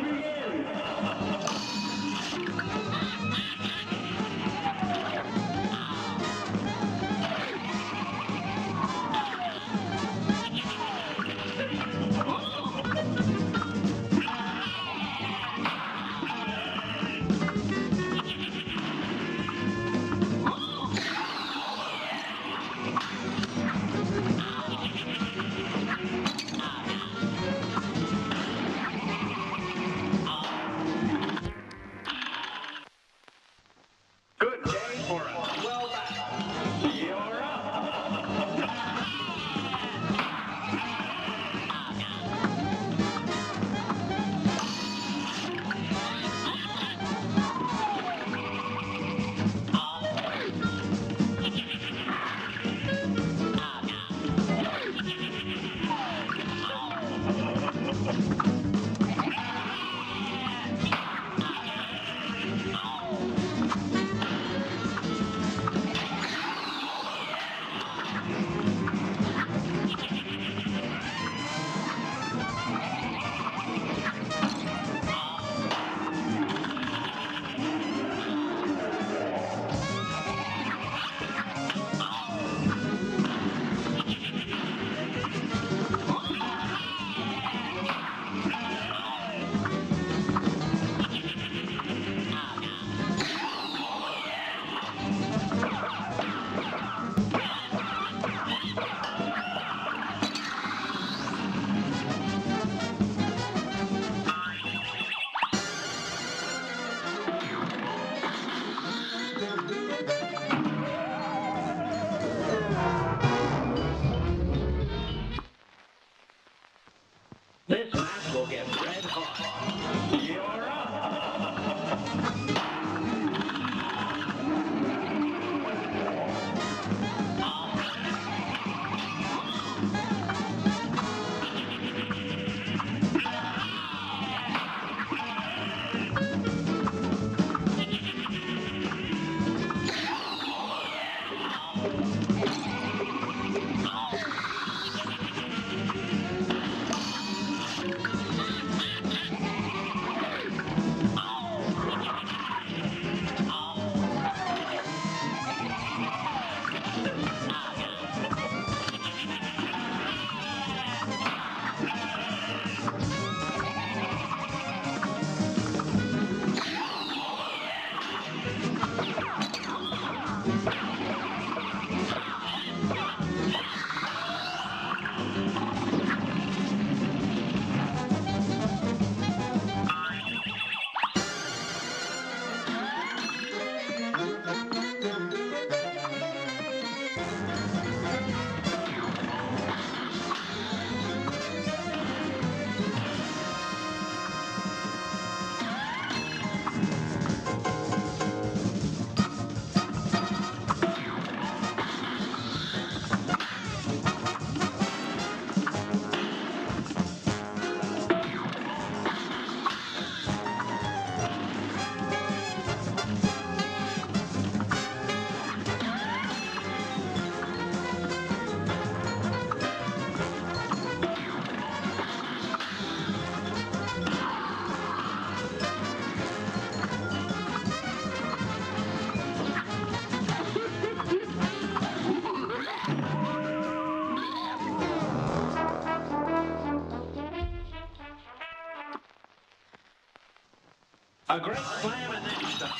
A great slam and then stop.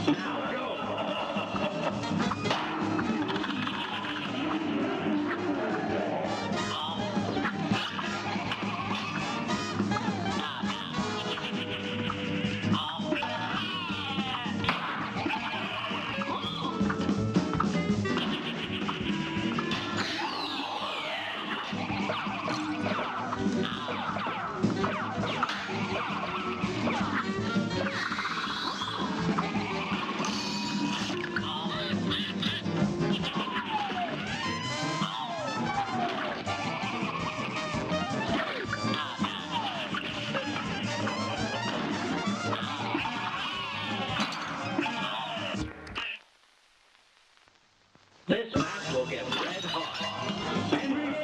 Now go. This match will get red hot. And begin.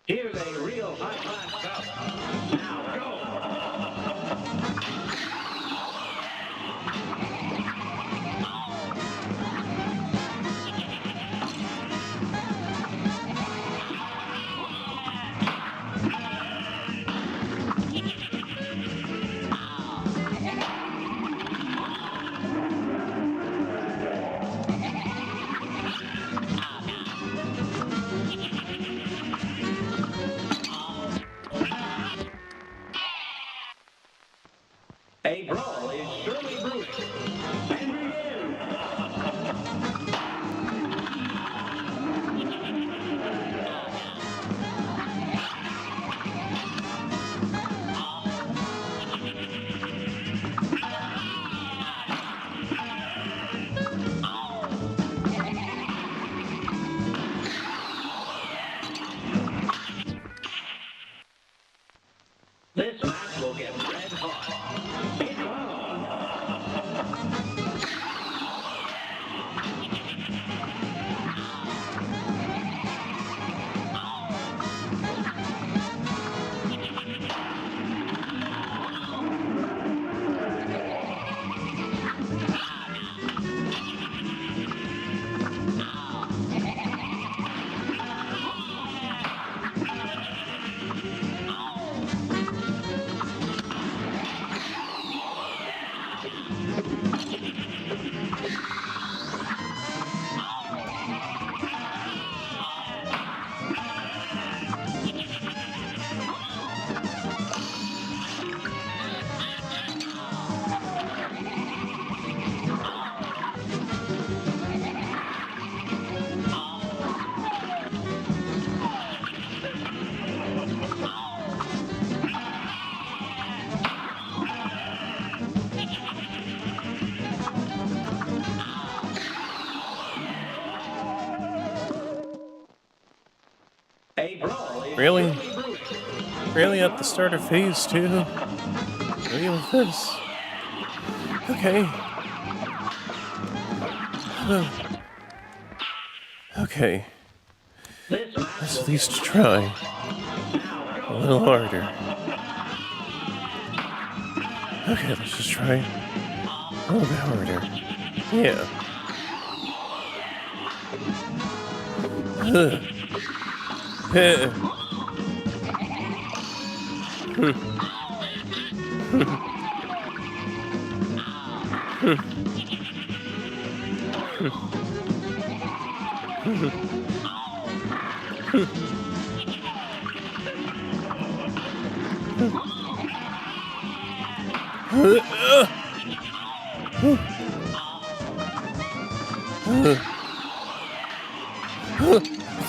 Here's a real high-class bout. Now go. A brawl is surely brewing. And begin. This match will get red hot. It's on. Really? Really at the start of phase 2? Really with this? Okay. Okay. Let's at least try. A little harder. Okay, let's just try a little bit harder. Yeah.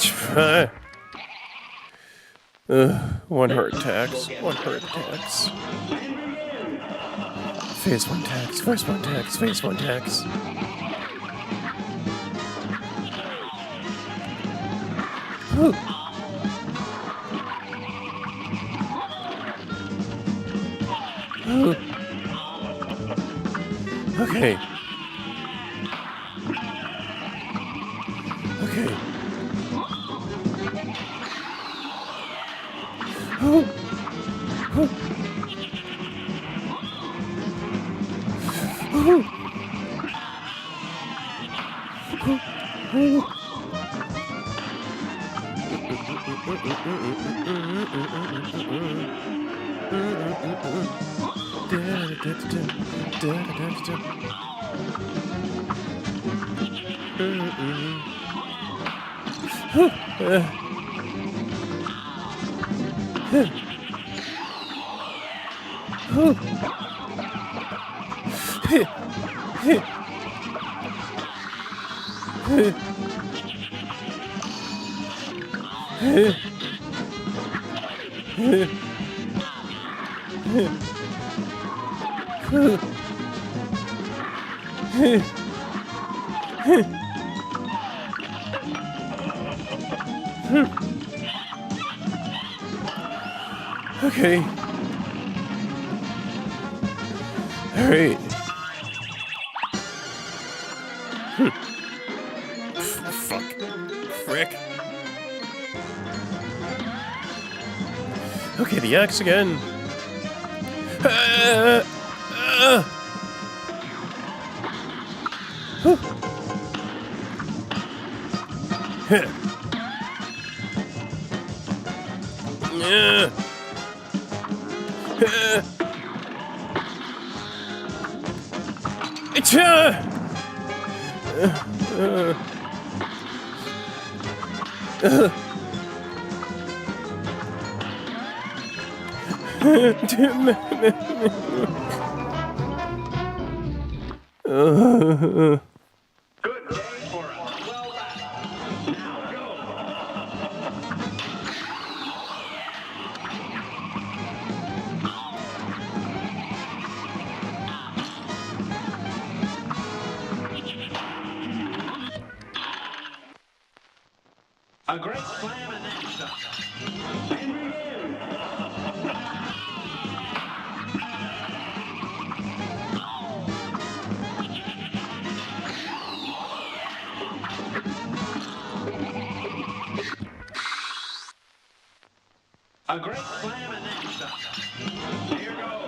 Try. One heart tax. One heart tax. Phase 1 tax. Phase 1 tax. Phase 1 tax. Okay. Okay. Okay. All right. Fuck. Frick. Okay, the axe again. Good day for a swell battle. Now go. A great slam and then stop. And begin. A great slam and then stop. Here goes.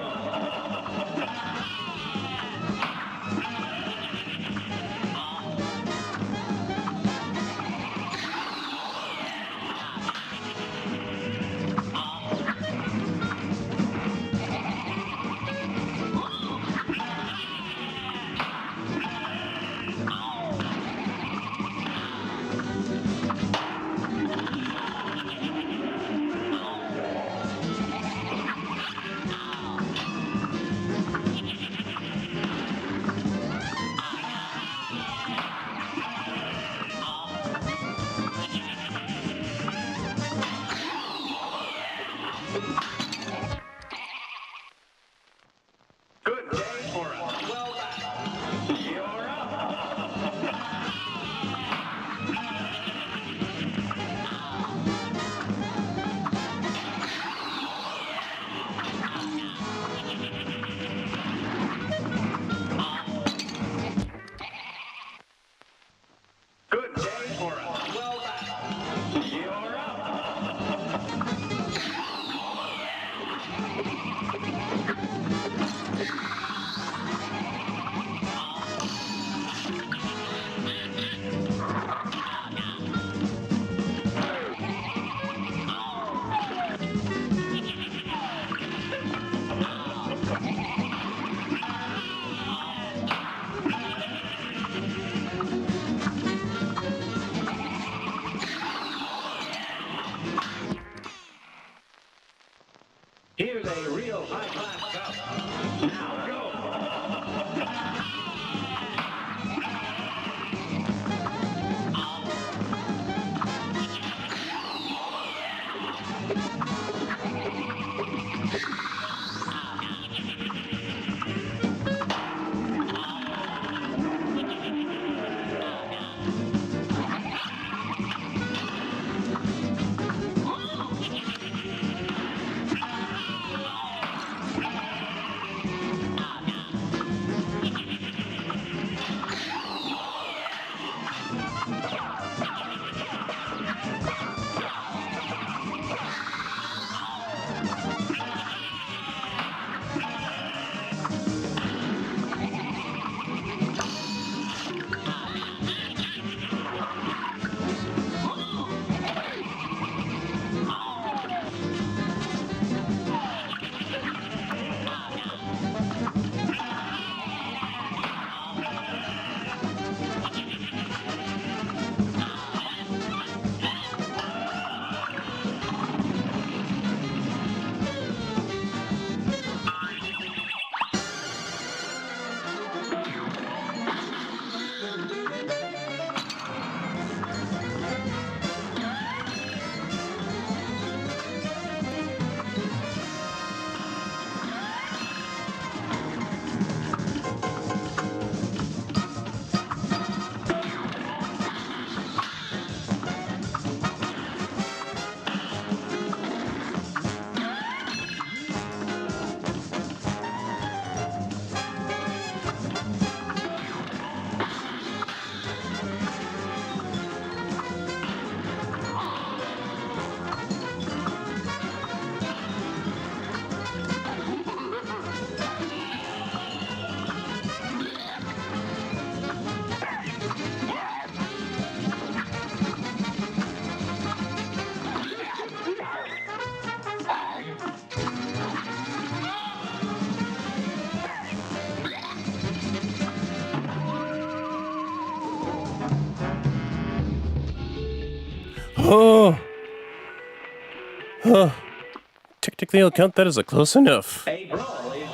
Technically, I'll count that as a close enough. A brawl is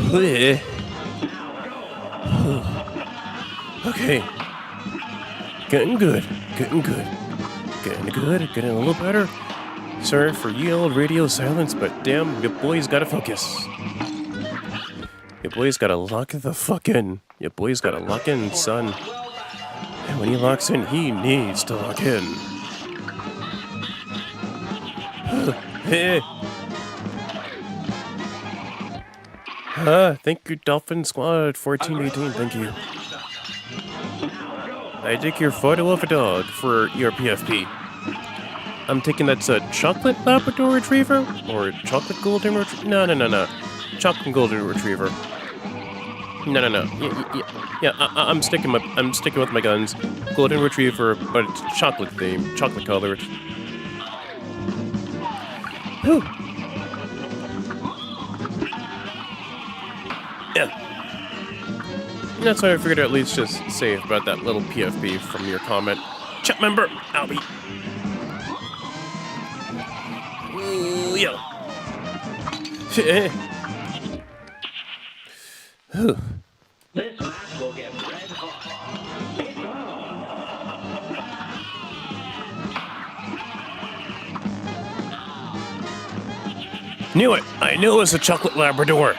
straight. Okay. Getting good. Getting good. Getting good. Getting a little better. Sorry for yelled radio silence, but damn, your boy's gotta focus. Your boy's gotta lock the fuck in. Your boy's gotta lock in, son. And when he locks in, he needs to lock in. Hey. Thank you, Dolphin Squad 1418. Thank you. I take your photo of a dog for your PFP. I'm taking that's a chocolate Labrador Retriever or chocolate Golden Retriever. No. Chocolate Golden Retriever. No. Yeah. I'm sticking with my guns. Golden Retriever, but it's chocolate themed, chocolate colored. Whew. Yeah. That's why I figured I'd at least just say about that little PFP from your comment. Chat member, Albie. Ooh, yeah. This match will get red hot. It's on. Knew it! I knew it was a chocolate Labrador!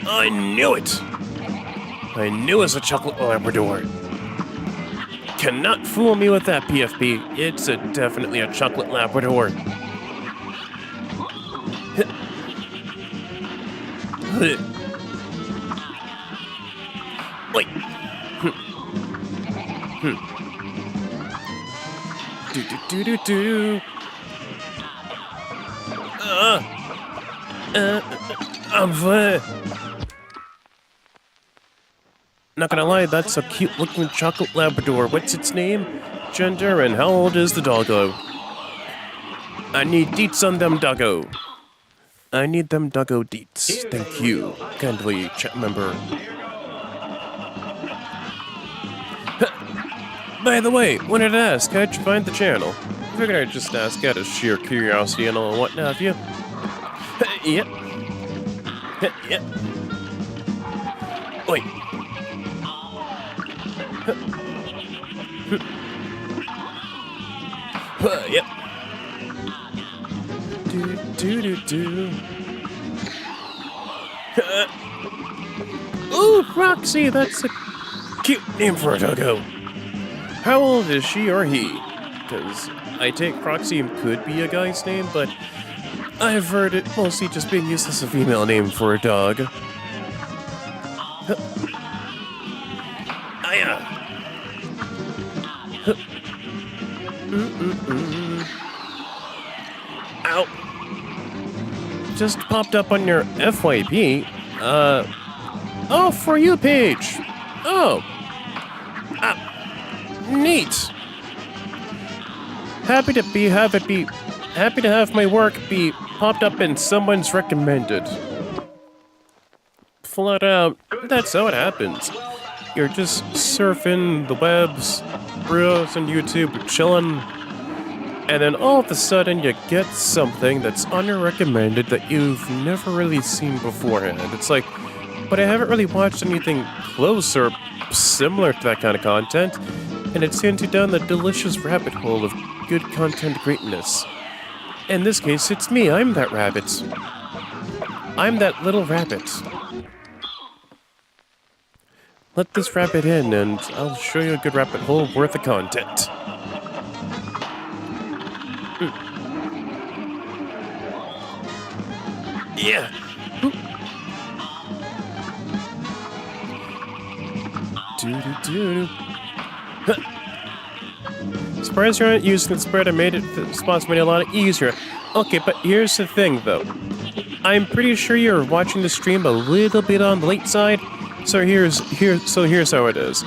I knew it! I knew it was a chocolate Labrador. Cannot fool me with that, PFP. It's definitely a chocolate Labrador. Wait. Do. I'm fine. Not gonna lie, that's a cute looking chocolate Labrador. What's its name? Gender, and how old is the doggo? I need deets on them doggo. I need them doggo deets. Thank you, kindly chat member. By the way, wanted to ask, how'd you find the channel? I figured I'd just ask out of sheer curiosity and all what have you. Yep. Yep. Wait. Yep. Do. Ooh, Roxy, that's a cute name for a doggo. How old is she or he? Because I take Proxy could be a guy's name, but I've heard it mostly just being used as a female name for a dog. Ow. Just popped up on your FYP. Oh, for you page. Oh. Neat. Happy to have my work be popped up in someone's recommended. Flat out, that's how it happens. You're just surfing the webs, browsing YouTube, chilling, and then all of a sudden you get something that's on your recommended that you've never really seen beforehand. It's like, but I haven't really watched anything close or similar to that kind of content, and it sends you down the delicious rabbit hole of good content greatness. In this case, it's me. I'm that rabbit. I'm that little rabbit. Let this rabbit in, and I'll show you a good rabbit hole worth of content. Yeah. Do. Surprised you aren't using the spread. I made it. The spots made it a lot easier. Okay, but here's the thing, though. I'm pretty sure you're watching the stream a little bit on the late side. So here's how it is.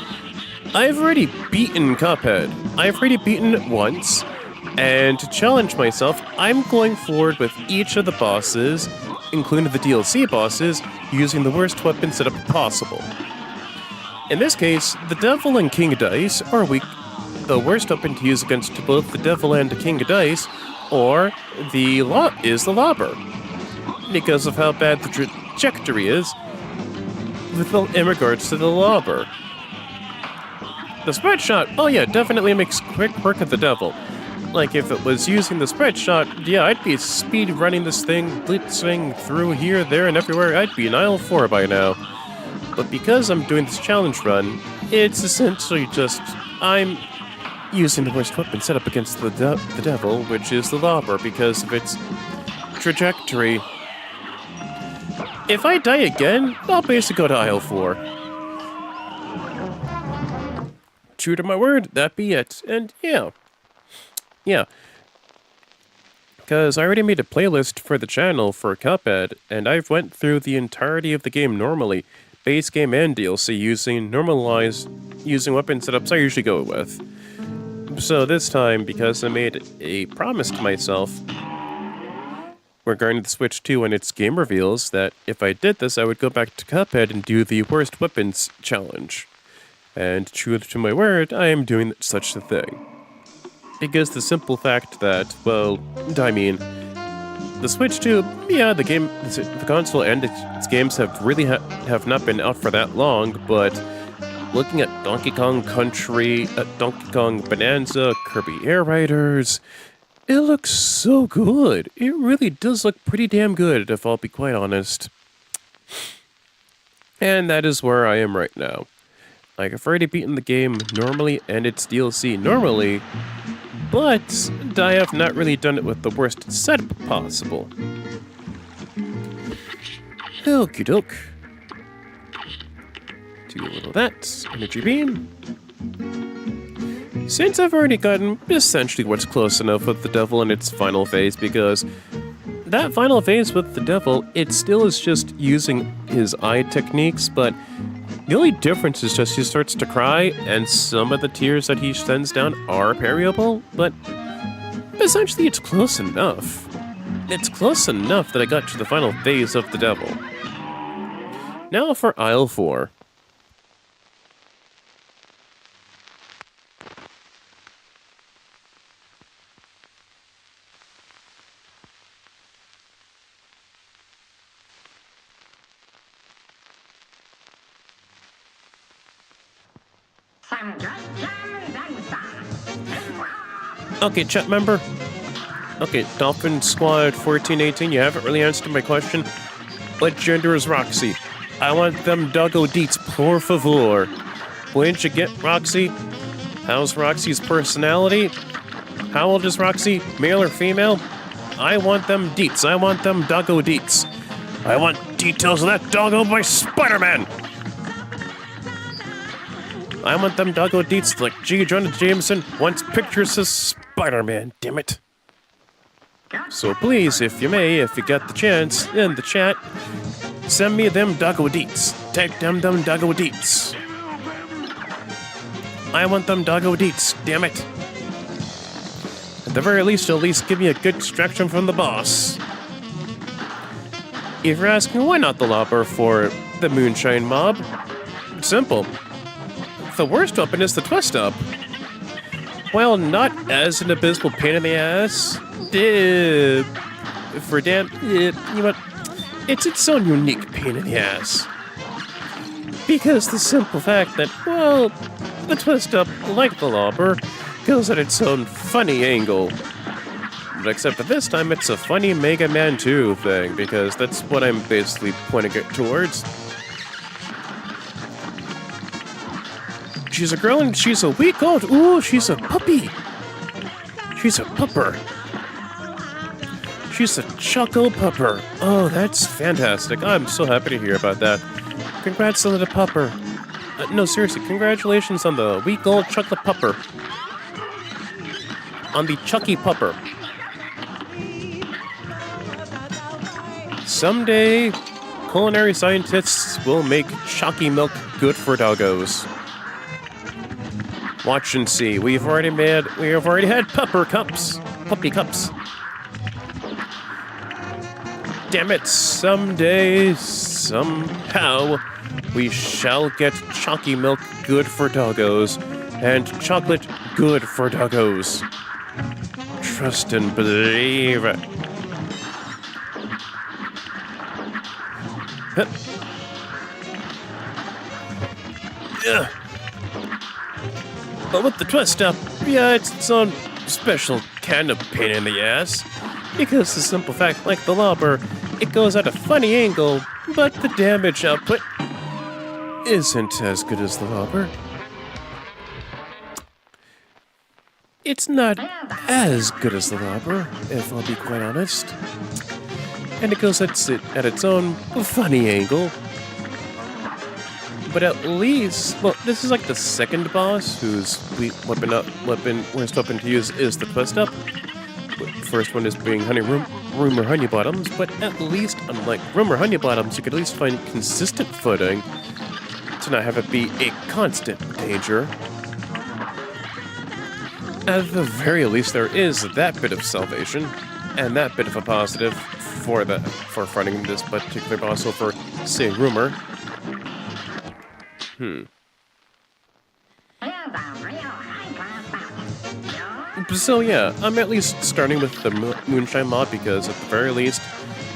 I've already beaten Cuphead. I've already beaten it once, and to challenge myself, I'm going forward with each of the bosses, including the DLC bosses, using the worst weapon setup possible. In this case, the Devil and King Dice are weak. The worst weapon to use against both the Devil and the King Dice or the Lobber, because of how bad the trajectory is in regards to the Lobber. The spread shot, oh yeah, definitely makes quick work of the devil. Like, if it was using the spread shot, yeah, I'd be speed running this thing, blitzing through here, there, and everywhere. I'd be in aisle 4 by now. But because I'm doing this challenge run, it's essentially just, I'm using the worst weapon set up against the devil, which is the Lobber, because of its trajectory. If I die again, I'll basically go to aisle 4. True to my word, that be it. And yeah. Yeah. Because I already made a playlist for the channel for Cuphead, and I've went through the entirety of the game normally, base game and DLC, using weapon setups I usually go with. So this time, because I made a promise to myself regarding the Switch 2 and its game reveals, that if I did this, I would go back to Cuphead and do the worst weapons challenge. And true to my word, I am doing such a thing. Because the simple fact that, well, I mean, the Switch 2, yeah, the console and its games have really have not been out for that long, but looking at Donkey Kong Country, Donkey Kong Bonanza, Kirby Air Riders, it looks so good. It really does look pretty damn good, if I'll be quite honest. And that is where I am right now. Like, I've already beaten the game normally and its DLC normally, but I have not really done it with the worst setup possible. Okie doke. Do a little of that. Energy beam. Since I've already gotten essentially what's close enough with the devil in its final phase, because that final phase with the devil, it still is just using his eye techniques, but the only difference is just he starts to cry, and some of the tears that he sends down are parryable, but essentially it's close enough. It's close enough that I got to the final phase of the devil. Now for aisle 4. Okay, chat member. Okay, Dolphin Squad 1418, you haven't really answered my question. What gender is Roxy? I want them doggo deets, por favor. When'd you get Roxy? How's Roxy's personality? How old is Roxy? Male or female? I want them deets. I want them doggo deets. I want details of that doggo by Spider-Man! I want them doggo deets like G. Jonah Jameson wants pictures of Spider-Man, damn it. So please, if you may, if you got the chance, in the chat, send me them doggo deets. Tag them doggo deets. I want them doggo deets, damn it. At the very least, at least give me a good distraction from the boss. If you're asking why not the Lobber for the Moonshine Mob, it's simple. The worst weapon is the twist-up. While not as an abysmal pain in the ass, you know what? It's its own unique pain in the ass. Because the simple fact that, well, the twist-up, like the Lobber, goes at its own funny angle. But except that this time it's a funny Mega Man 2 thing, because that's what I'm basically pointing it towards. She's a girl and she's a week old. Ooh, she's a puppy. She's a pupper. She's a choco pupper. Oh, that's fantastic. I'm so happy to hear about that. Congrats on the pupper. No, seriously, congratulations on the week-old chocolate pupper. On the Chucky pupper. Someday, culinary scientists will make chalky milk good for doggos. Watch and see. We have already had pupper cups. Puppy cups. Damn it, someday, somehow, we shall get chalky milk good for doggos, and chocolate good for doggos. trust and believe. Huh. Yeah. But with the twist up, yeah, it's its own special kind of pain in the ass. Because the simple fact, like the Lobber, it goes at a funny angle, but the damage output isn't as good as the Lobber. It's not as good as the Lobber, if I'll be quite honest. And it goes at its own funny angle. But at least, well, this is like the second boss whose worst weapon to use is the twist up. The first one is being Room or Honey Bottoms, but at least, unlike Room or Honey Bottoms, you could at least find consistent footing to not have it be a constant danger. At the very least, there is that bit of salvation, and that bit of a positive for fighting this particular boss over, say, Rumor. So yeah, I'm at least starting with the Moonshine mod because at the very least,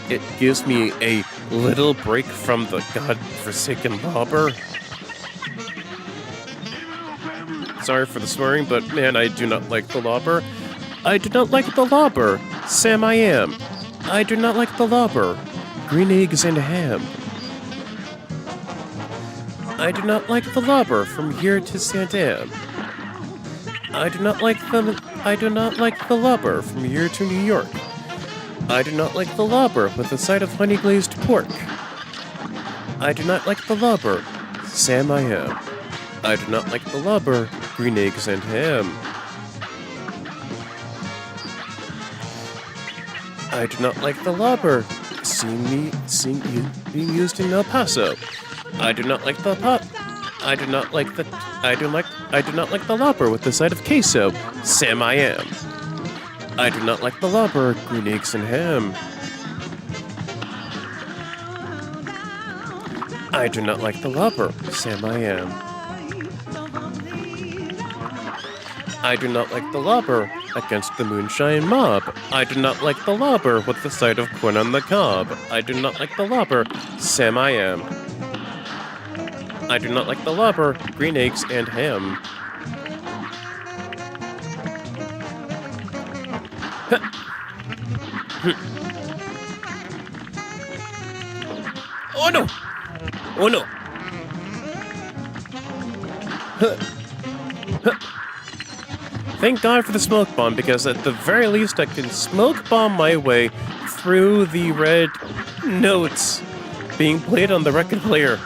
it gives me a little break from the godforsaken Lobber. Sorry for the swearing, but man, I do not like the Lobber. I do not like the Lobber. Sam, I am. I do not like the Lobber. Green eggs and ham. I do not like the Lobber from here to Santam. I do not like the Lobber from here to New York. I do not like the Lobber with a side of honey glazed pork. I do not like the Lobber. Sam, I am. I do not like the Lobber. Green eggs and ham. I do not like the Lobber. Seeing you being used in El Paso. I do not like the I do not like the Lobber with the side of queso. Sam, I am. I do not like the Lobber. Green eggs and ham. I do not like the Lobber. Sam, I am. I do not like the Lobber against the Moonshine Mob. I do not like the Lobber with the side of corn on the cob. I do not like the Lobber. Sam, I am. I do not like the Lobber. Green eggs and ham. Oh no! Oh no! Thank God for the smoke bomb, because at the very least I can smoke bomb my way through the red notes being played on the record player.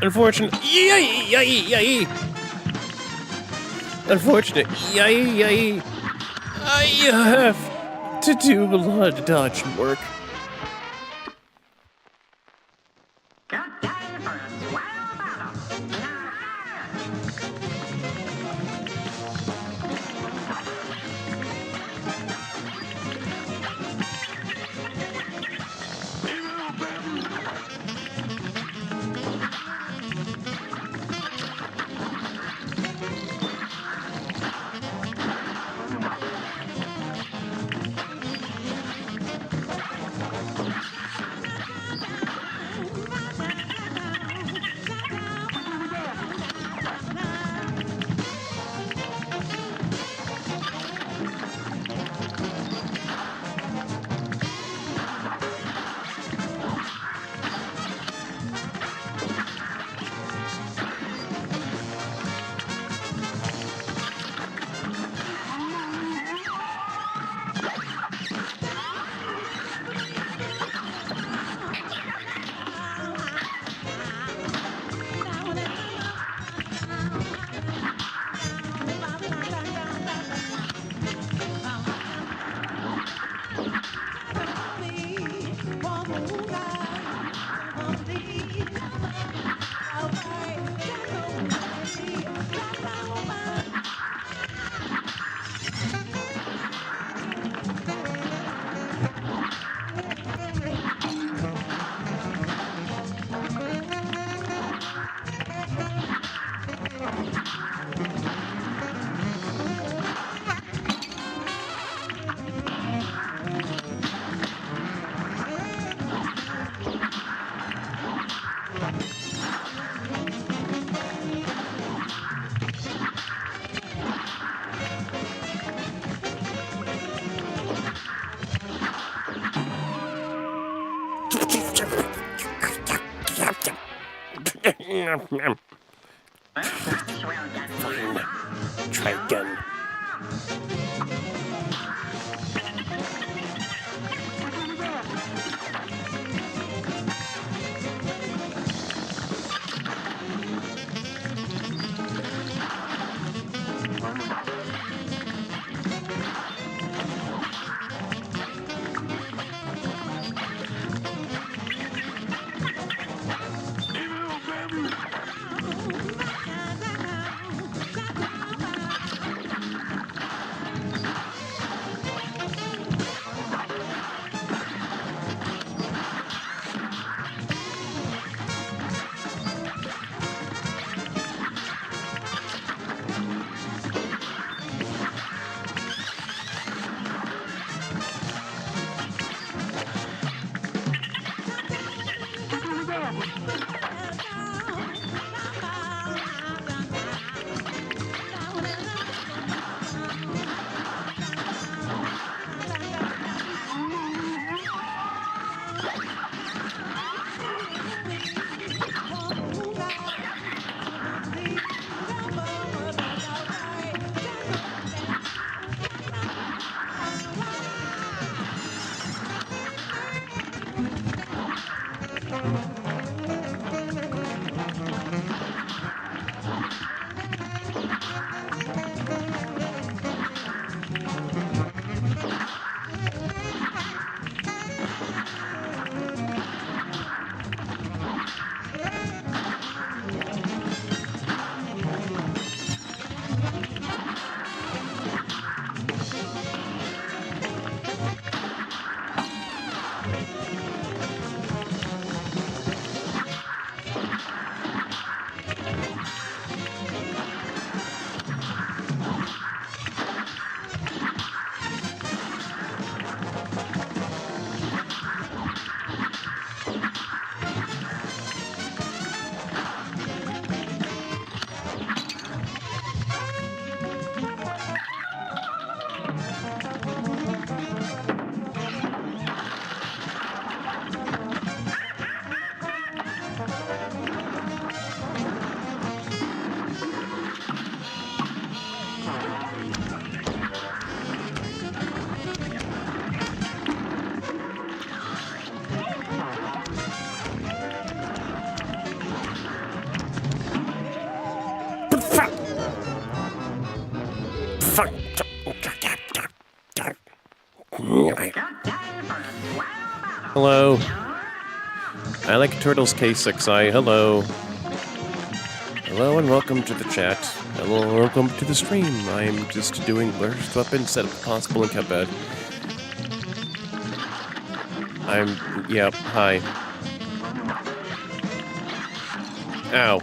Unfortunate. Yay! Unfortunate. Yay! I have to do a lot of dodge work. Fine. Try again. Hello. I like Turtles K6i. Hello. Hello and welcome to the chat. Hello and welcome to the stream. I'm just doing worst weapon setup possible in Cuphead. Yep, hi. Ow.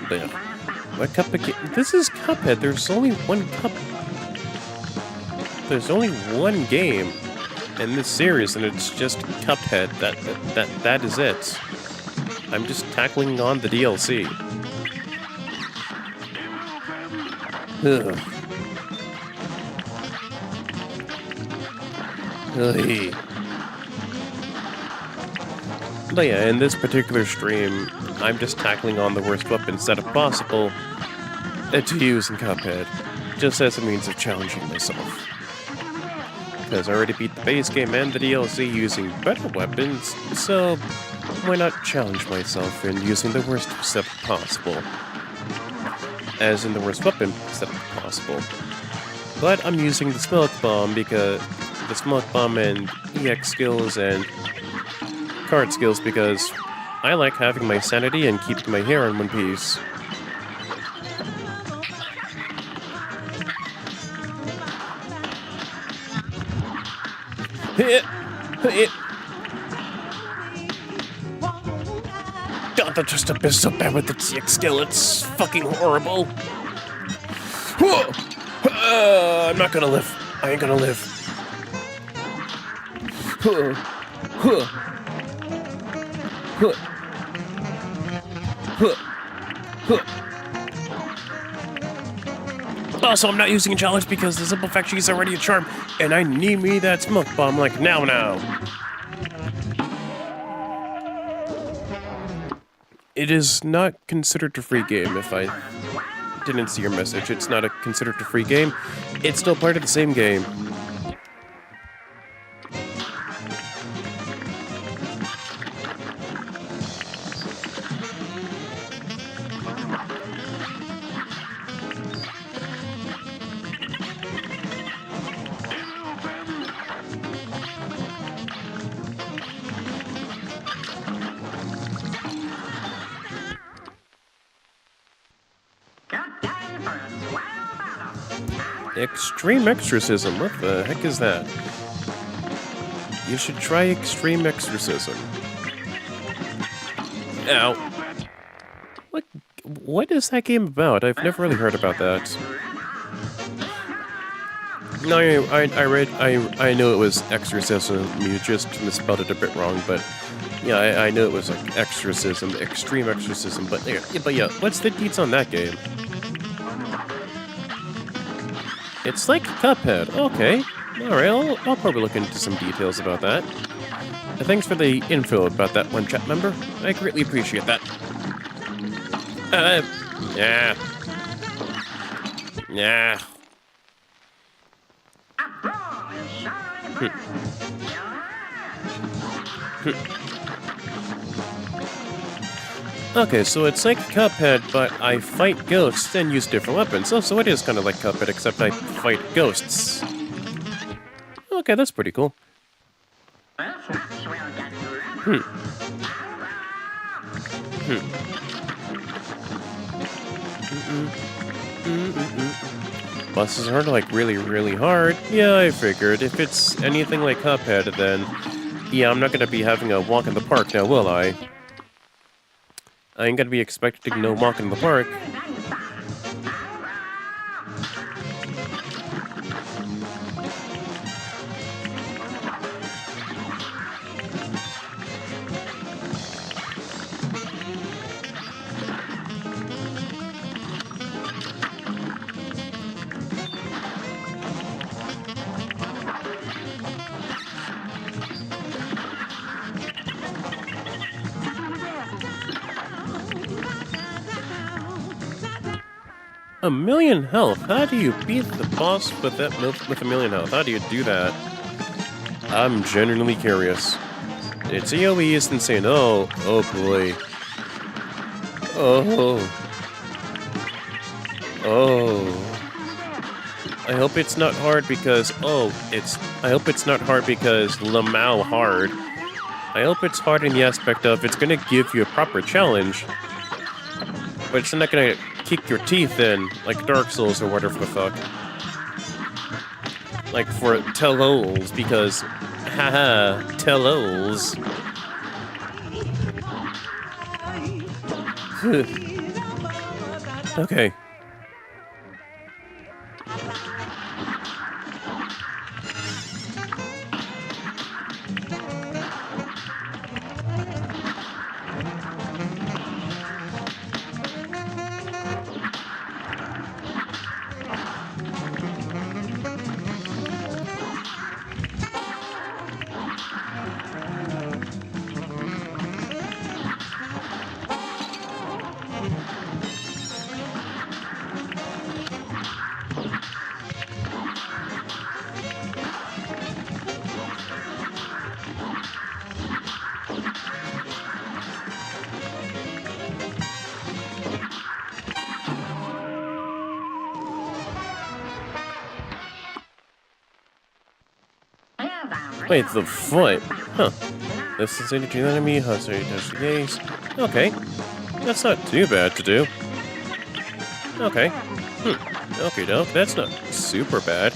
There. What Cuphead? This is Cuphead. There's only one cup. There's only one game in this series, and it's just Cuphead. That is it. I'm just tackling on the DLC. Ugh. Ugh. But yeah, in this particular stream, I'm just tackling on the worst weapon setup possible to use in Cuphead, just as a means of challenging myself. Because I already beat the base game and the DLC using better weapons, so why not challenge myself in using the worst setup possible? As in the worst weapon setup possible. But I'm using the smoke bomb because the smoke bomb and EX skills and card skills because I like having my sanity and keeping my hair in one piece. God, that just a bit so bad with the TX skill. It's fucking horrible. I'm not gonna live. I ain't gonna live. Also, I'm not using a challenge because the simple fact she's already a charm, and I need me that smoke bomb like now. It is not considered a free game if I didn't see your message. It's not considered a free game. It's still part of the same game. Extreme Exorcism. What the heck is that? You should try Extreme Exorcism. Ow. What is that game about? I've never really heard about that. No, I know it was Exorcism. You just misspelled it a bit wrong, but yeah, I know it was like Exorcism, Extreme Exorcism. But yeah, what's the deets on that game? It's like Cuphead. Okay. Alright, I'll probably look into some details about that. Thanks for the info about that one, chat member. I greatly appreciate that. Yeah. Yeah. Okay, so it's like Cuphead, but I fight ghosts and use different weapons. Oh, so it is kind of like Cuphead, except I fight ghosts. Okay, that's pretty cool. Bosses are like really hard. Yeah, I figured. If it's anything like Cuphead, then yeah, I'm not gonna be having a walk in the park now, will I? I ain't gonna be expecting no walk in the park. A million health? How do you beat the boss with that with a million health? How do you do that? I'm genuinely curious. Its AoE is insane. Oh boy. Oh. I hope it's not hard because I hope it's not hard because Lamau hard. I hope it's hard in the aspect of it's gonna give you a proper challenge, but it's not gonna kick your teeth in, like Dark Souls or whatever the fuck. Like for Telols, because, haha, Telols. Okay. Wait, the foot? Huh. This is an enemy, sorry, touch the gaze. Okay. That's not too bad to do. Okay. Okay, doke. That's not super bad.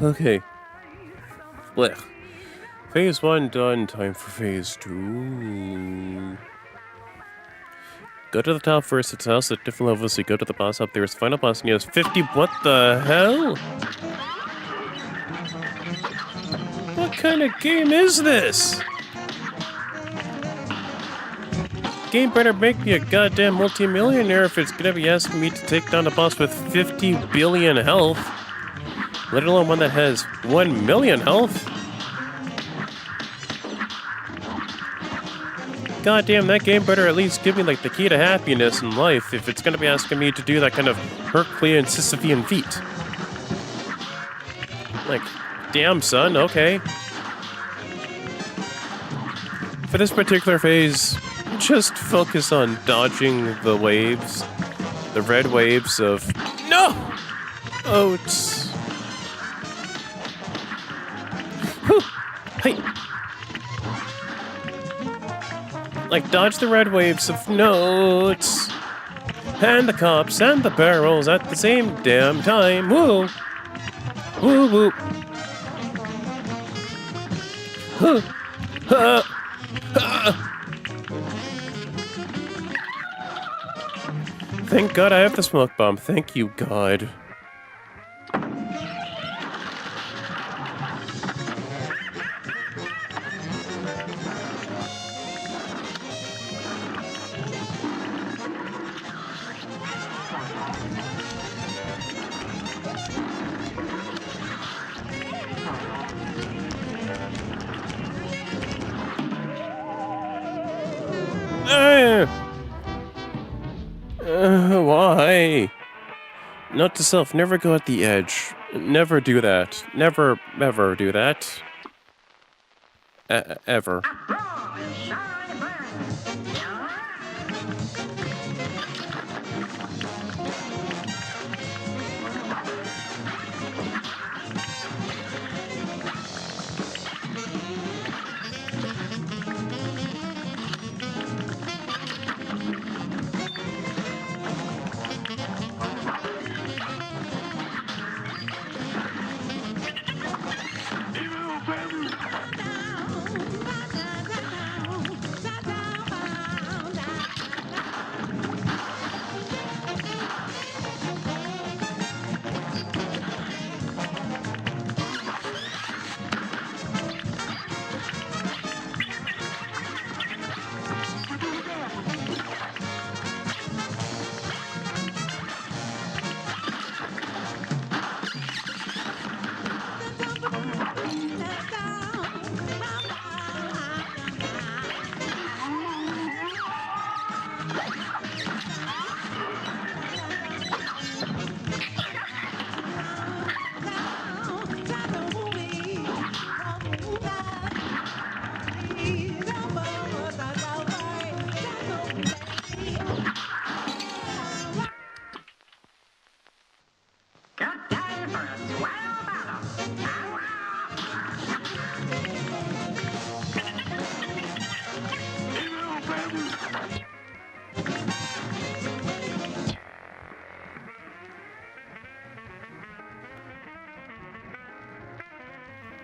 Okay. Blech. Phase 1 done. Time for phase 2. Go to the top first. It's also at different levels. So you go to the boss up there. It's final boss and he has 50. What the hell? What kind of game is this? Game better make me a goddamn multi-millionaire if it's gonna be asking me to take down a boss with 50 billion health. Let alone one that has 1 million health. Goddamn, that game better at least give me like the key to happiness in life if it's gonna be asking me to do that kind of Herculean Sisyphean feat. Like, damn son, okay. For this particular phase, just focus on dodging the waves. The red waves of no! Oats. Whew. Hey. Like, dodge the red waves of notes. And the cops and the barrels at the same damn time. Woo! Woo woo. Huh. Thank God I have the smoke bomb. Thank you, God. Why? Note to self, never go at the edge. Never do that. Never, ever do that. Ever.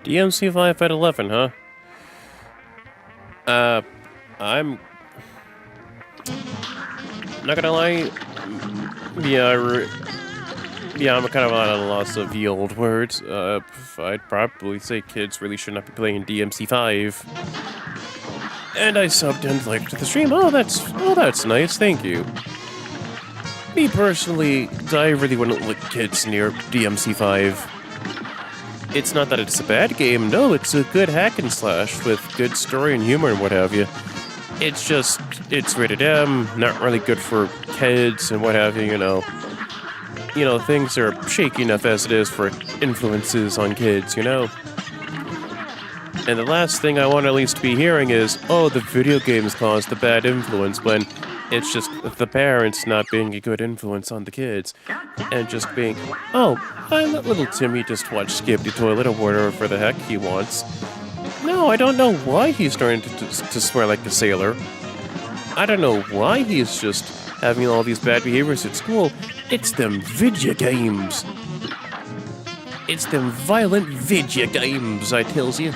DMC 5 at 11, huh? I'm not gonna lie. Yeah, I'm kind of at a loss of the old words. I'd probably say kids really should not be playing DMC 5. And I subbed and liked the stream. Oh, that's nice. Thank you. Me personally, I really wouldn't let kids near DMC5. It's not that it's a bad game. No, it's a good hack and slash with good story and humor and what have you. It's just, it's rated M, not really good for kids and what have you, you know. You know, things are shaky enough as it is for influences on kids, you know. And the last thing I want to at least be hearing is, oh, the video games caused the bad influence, when it's just the parents not being a good influence on the kids. And just being, oh, I let little Timmy just watch Skip the Toilet or whatever the heck he wants. No, I don't know why he's starting to swear like a sailor. I don't know why he's just having all these bad behaviors at school. It's them video games. It's them violent video games, I tells you.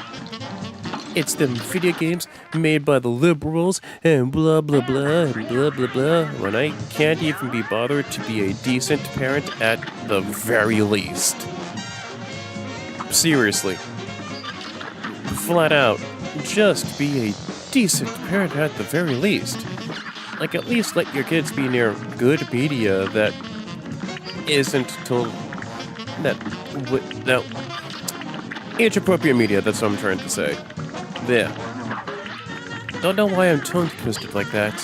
It's them video games made by the liberals and blah blah blah and blah blah blah, when I can't even be bothered to be a decent parent at the very least. Seriously. Flat out, just be a decent parent at the very least. Like, at least let your kids be near good media that isn't told that age-appropriate media, that's what I'm trying to say. There. Don't know why I'm tongue twisted like that.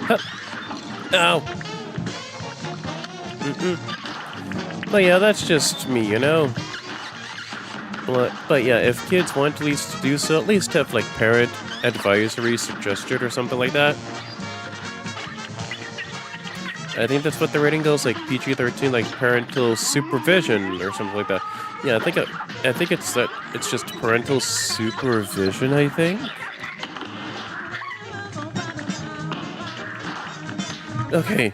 Huh. Ow. But yeah, that's just me, you know? But yeah, if kids want at least to do so, at least have like parent advisory suggested or something like that. I think that's what the rating goes, like PG-13, like parental supervision or something like that. Yeah, I think it's that. It's just parental supervision, I think. Okay.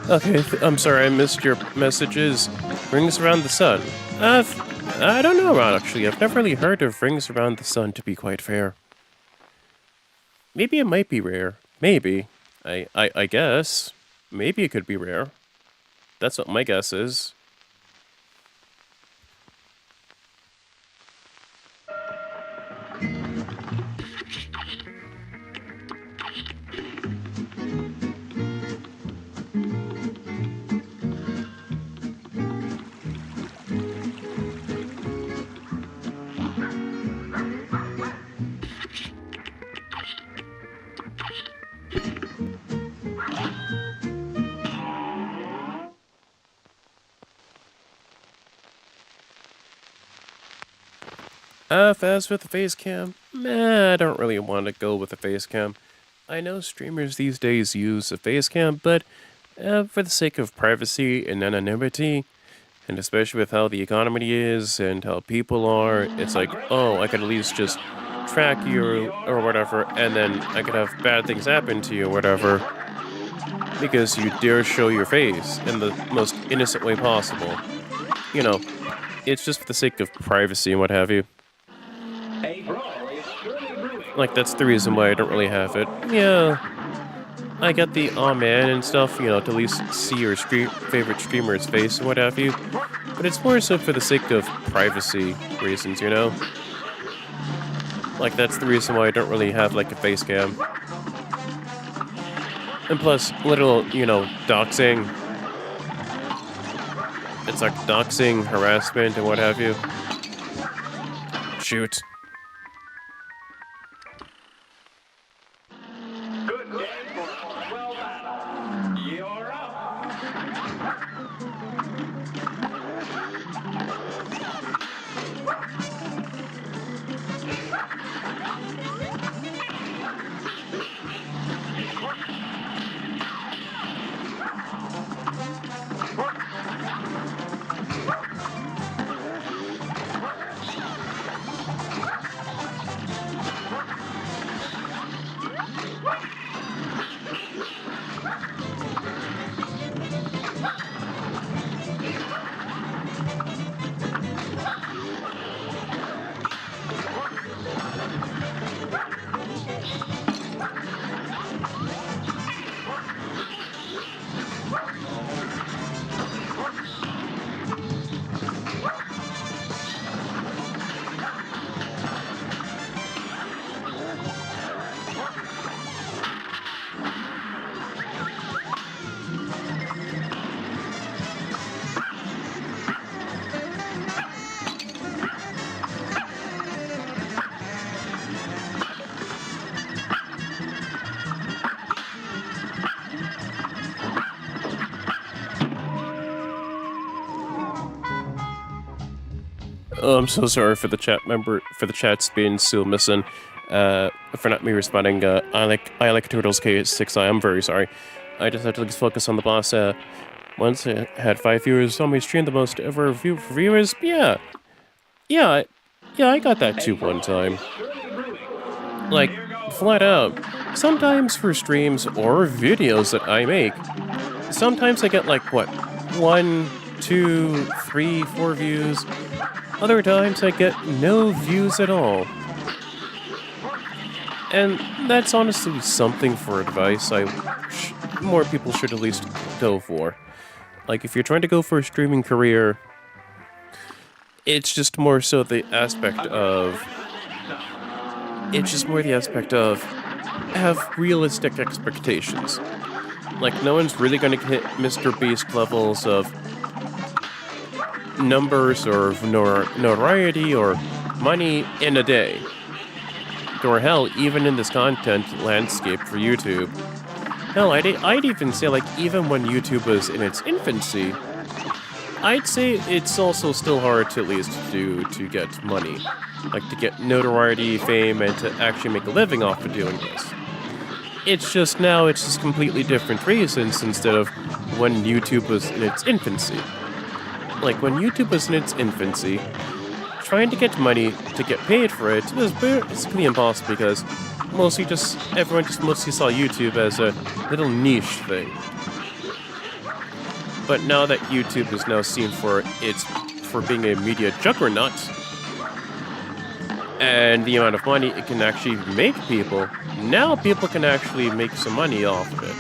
Okay, I'm sorry, I missed your messages. Rings Around the Sun. I don't know, actually. I've never really heard of Rings Around the Sun, to be quite fair. Maybe it might be rare. Maybe. I guess. Maybe it could be rare. That's what my guess is. As with the face cam, I don't really want to go with the face cam. I know streamers these days use a face cam, but for the sake of privacy and anonymity, and especially with how the economy is and how people are, it's like, oh, I could at least just track you or whatever, and then I could have bad things happen to you or whatever, because you dare show your face in the most innocent way possible. You know, it's just for the sake of privacy and what have you. Like, that's the reason why I don't really have it. Yeah, I got the aw man and stuff, you know, to at least see your favorite streamer's face and what have you. But it's more so for the sake of privacy reasons, you know? Like, that's the reason why I don't really have, like, a face cam. And plus, little, you know, doxing. It's like doxing, harassment, and what have you. shoot. Good day for 12 battle. You're up. Oh, I'm so sorry for the chat's being so missing. For not me responding. I like Turtles K6i. I'm very sorry. I just had to focus on the boss. Once I had 5 viewers on my stream, the most ever view for viewers. Yeah, I got that too one time. Like, flat out. Sometimes for streams or videos that I make, sometimes I get like, what, 1, 2, 3, 4 views. Other times I get no views at all. And that's honestly something for advice more people should at least go for. Like, if you're trying to go for a streaming career, it's just more so the aspect of... have realistic expectations. Like, no one's really gonna hit Mr. Beast levels of numbers or notoriety or money in a day. Or hell, even in this content landscape for YouTube. Hell, I'd even say, like, even when YouTube was in its infancy, I'd say it's also still hard to at least do to get money. Like, to get notoriety, fame, and to actually make a living off of doing this. It's just now, it's just completely different reasons instead of when YouTube was in its infancy. Like, when YouTube was in its infancy, trying to get money to get paid for it was basically impossible because everyone just mostly saw YouTube as a little niche thing. But now that YouTube is now seen for being a media juggernaut, and the amount of money it can actually make people, now people can actually make some money off of it.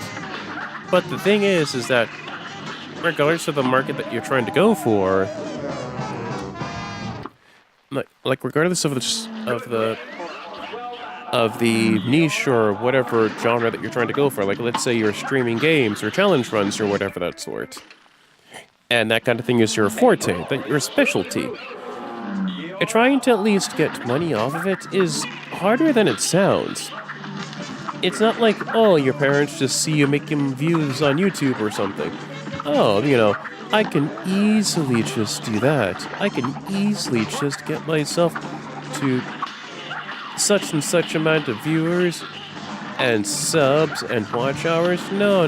But the thing is that regardless of the market that you're trying to go for, like regardless of the niche or whatever genre that you're trying to go for, like let's say you're streaming games or challenge runs or whatever that sort, and that kind of thing is your forte, that your specialty. Trying to at least get money off of it is harder than it sounds. It's not like, oh, your parents just see you making views on YouTube or something. Oh, I can easily just do that. I can easily just get myself to such and such amount of viewers and subs and watch hours. No.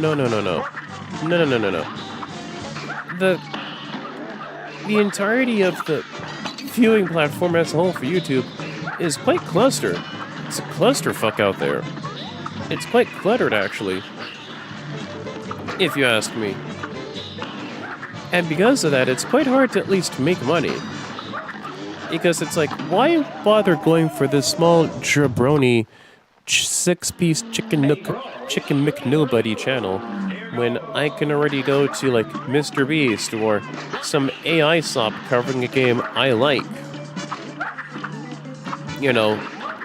The entirety of the viewing platform as a whole for YouTube is quite clustered. It's a clusterfuck out there. It's quite cluttered, actually, if you ask me. And because of that, it's quite hard to at least make money. Because it's like, why bother going for this small jabroni 6-piece chicken McNobody channel when I can already go to like Mr. Beast or some AI sop covering a game I like?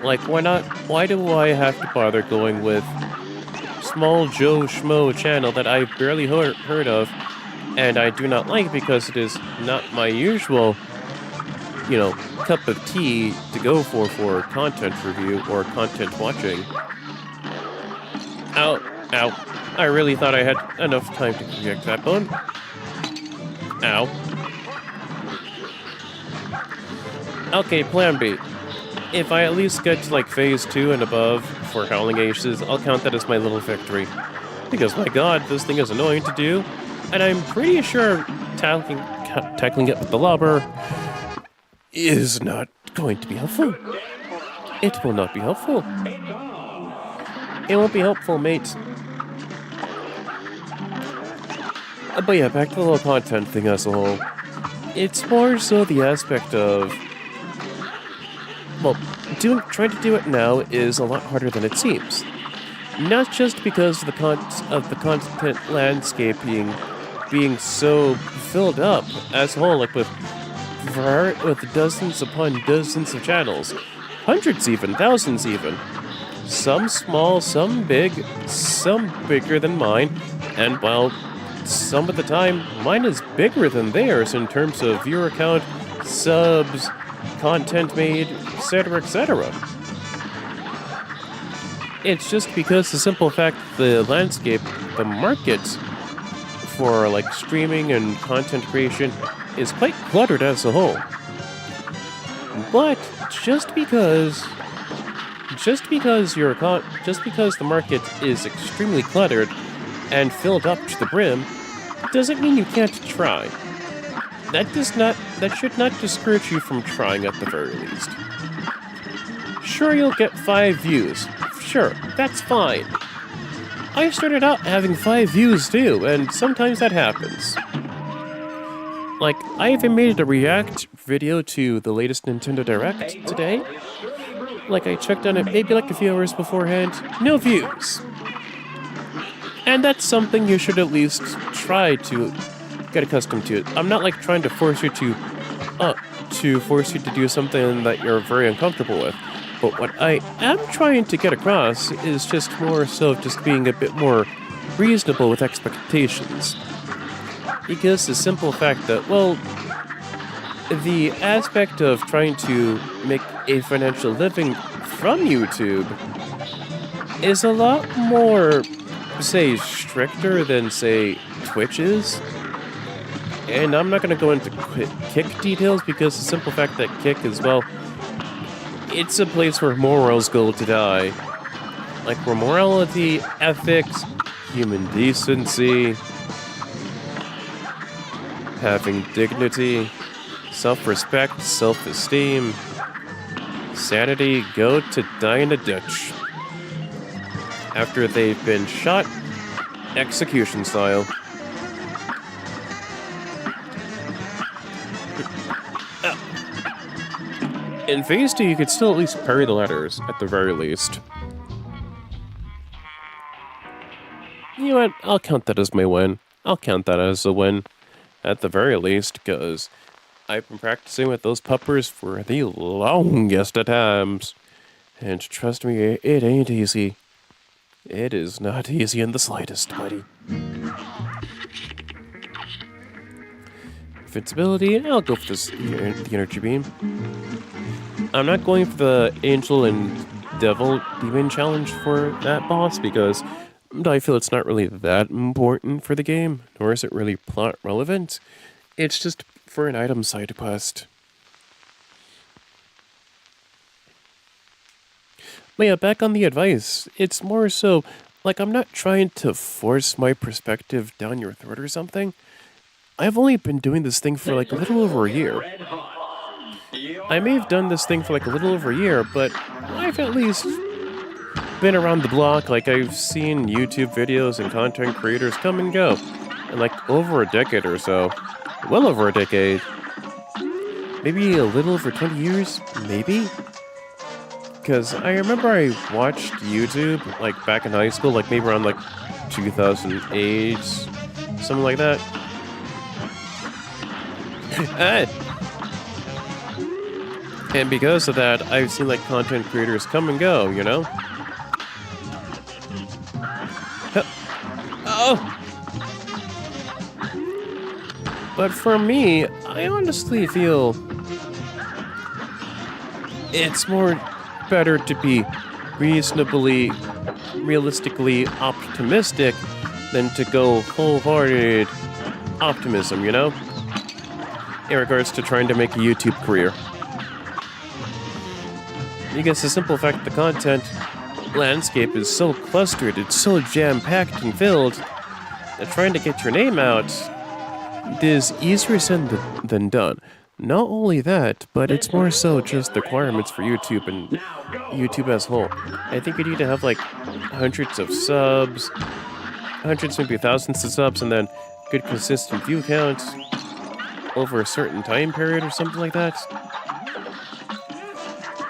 Like, why not? Why do I have to bother going with small Joe Schmo channel that I've barely heard of and I do not like because it is not my usual, cup of tea to go for content review or content watching. Ow, ow. I really thought I had enough time to project that bone. Ow. Okay, plan B. If I at least get to like phase 2 and above for Howling Aces, I'll count that as my little victory. Because my god, this thing is annoying to do, and I'm pretty sure tackling it with the Lobber is not going to be helpful. It will not be helpful. It won't be helpful, mate. But yeah, back to the little content thing as a whole. It's more so the aspect of, well, trying to do it now is a lot harder than it seems. Not just because of the content landscape being so filled up as a whole, like with dozens upon dozens of channels, hundreds even, thousands even. Some small, some big, some bigger than mine, and well, some of the time, mine is bigger than theirs in terms of viewer count, subs, content made, etc., etc. It's just because the simple fact the landscape, the market for like streaming and content creation is quite cluttered as a whole. But just because the market is extremely cluttered and filled up to the brim doesn't mean you can't try. That should not discourage you from trying at the very least. Sure, you'll get 5 views. Sure, that's fine. I started out having 5 views too, and sometimes that happens. Like, I even made a react video to the latest Nintendo Direct today. Like, I checked on it maybe like a few hours beforehand. No views. And that's something you should at least try to get accustomed to. I'm not like trying to force you to do something that you're very uncomfortable with. But what I am trying to get across is just more so just being a bit more reasonable with expectations. Because the simple fact that, well, the aspect of trying to make a financial living from YouTube is a lot more, say, stricter than, say, Twitch is. And I'm not going to go into Kick details because the simple fact that Kick is, well, it's a place where morals go to die. Like, where morality, ethics, human decency, having dignity, self-respect, self-esteem, sanity go to die in a ditch. After they've been shot, execution style. In Phase 2, you could still at least parry the letters, at the very least. You know what? I'll count that as my win. I'll count that as a win, at the very least, because I've been practicing with those puppers for the longest of times. And trust me, it ain't easy. It is not easy in the slightest, buddy. Invincibility, I'll go for the energy beam. I'm not going for the Angel and Demon challenge for that boss because I feel it's not really that important for the game, nor is it really plot relevant. It's just for an item side quest. But yeah, back on the advice, it's more so, like, I'm not trying to force my perspective down your throat or something. I've only been doing this thing for like a little over a year. I may have done this thing for like a little over a year, but I've at least been around the block. Like, I've seen YouTube videos and content creators come and go. In like over a decade or so. Well over a decade. Maybe a little over 20 years, maybe? Because I remember I watched YouTube, like, back in high school, like, maybe around, like, 2008, something like that. And because of that, I've seen, like, content creators come and go, you know? Oh! But for me, I honestly feel it's more better to be realistically optimistic than to go wholehearted optimism, you know? In regards to trying to make a YouTube career. Because the simple fact the content landscape is so clustered, it's so jam-packed and filled, that trying to get your name out is easier said than done. Not only that, but it's more so just the requirements for YouTube and YouTube as a whole. I think you need to have like hundreds of subs, hundreds, maybe thousands of subs, and then good consistent view counts over a certain time period or something like that.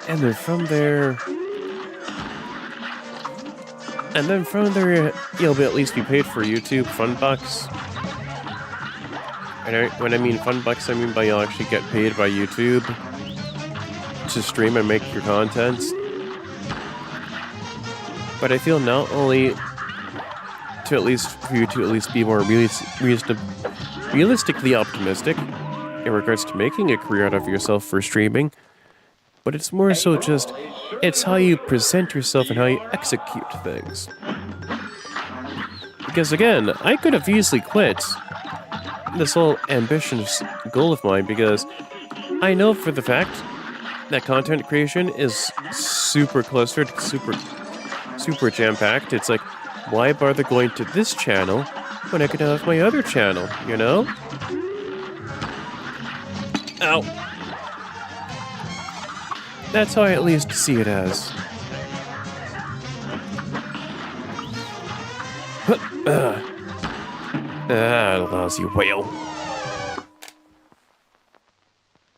And then from there, you'll at least be paid for YouTube fun bucks. And when I mean fun bucks, I mean by you'll actually get paid by YouTube to stream and make your content. But I feel not only for you to at least be more realistically optimistic in regards to making a career out of yourself for streaming, but it's more so just, it's how you present yourself and how you execute things. Because again, I could have easily quit this whole ambitious goal of mine because I know for the fact that content creation is super clustered, super jam-packed. It's like, why bother going to this channel when I could have my other channel, you know? Ow. That's how I at least see it as. Lousy whale.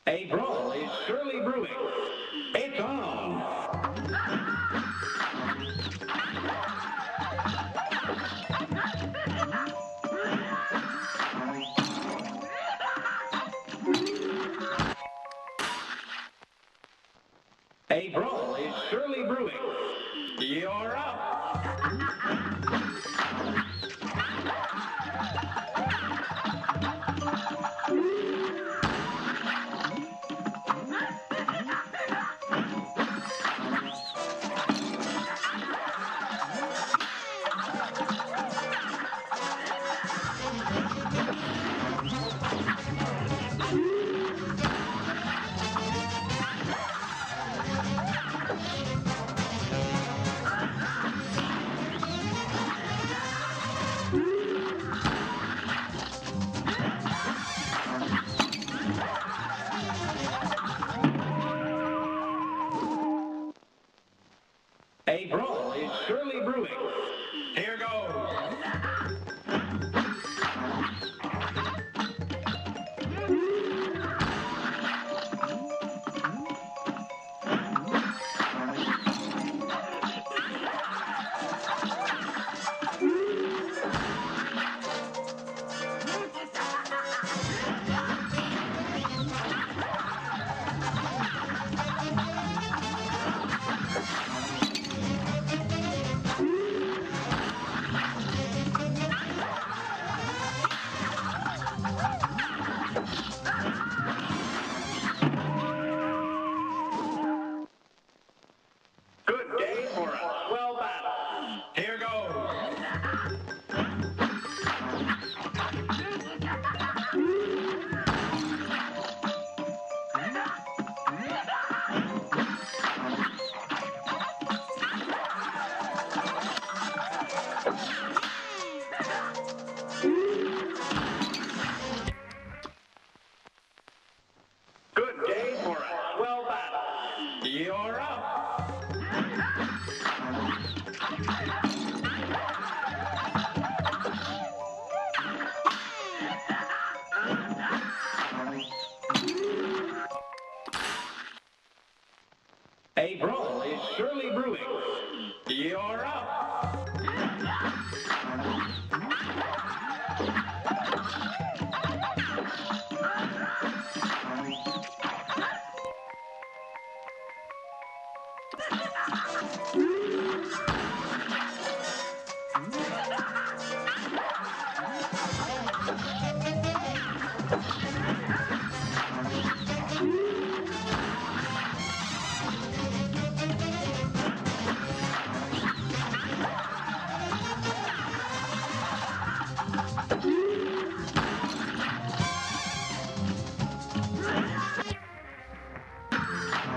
A brawl is surely brewing. It's on. A brawl is surely brewing. You're up. A brawl is surely brewing. Here goes. Good day for a swell battle. Here goes. Good day for a swell battle. You're up. A brawl is surely brewing. You're up.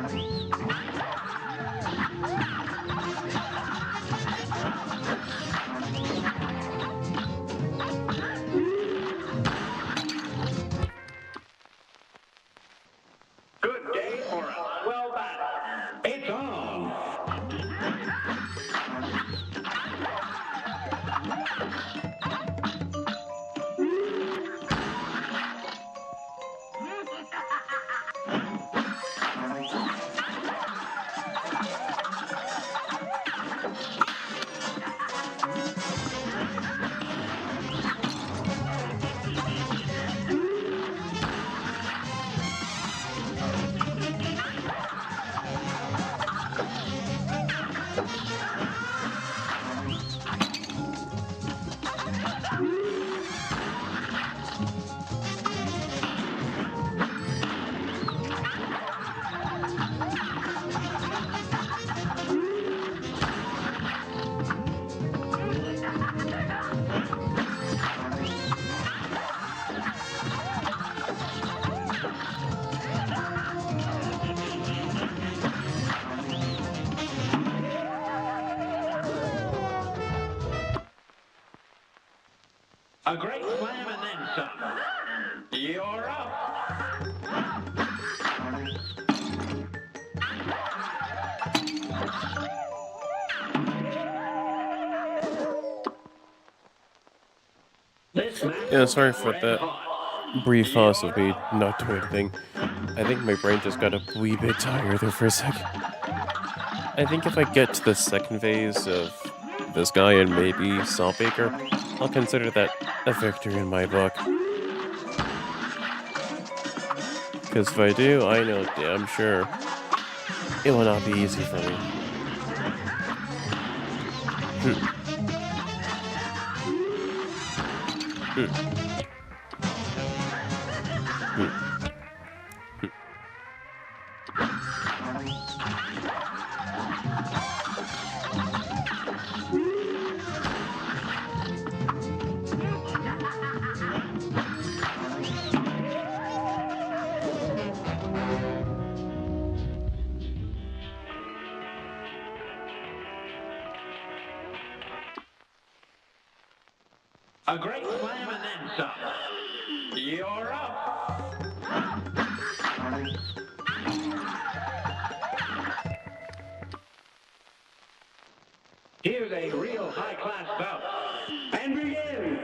Good day for a swell battle. It's on. A great slam and then some. You're up. This match Yeah, sorry for red that hot. brief pause of me not doing anything. I think my brain just got a wee bit tired there for a second. I think if I get to the second phase of this guy and maybe Saltbaker, I'll consider that a victory in my book. Because if I do, I know damn sure it will not be easy for me. A great slam and then some. You're up. Here's a real high-class bout. And begin.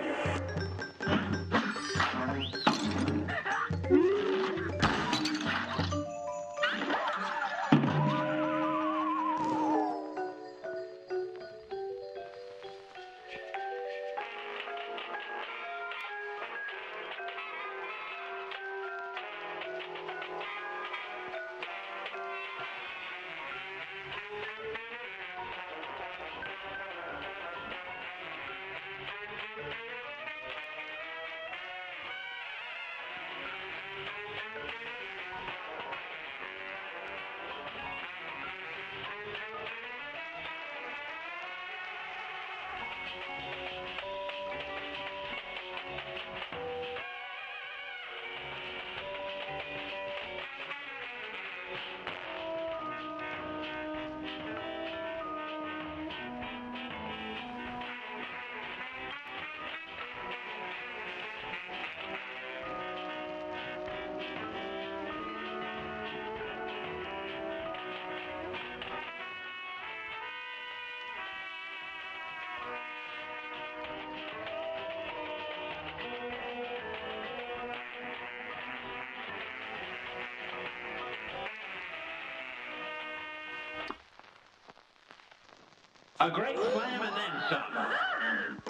A great slam and then some.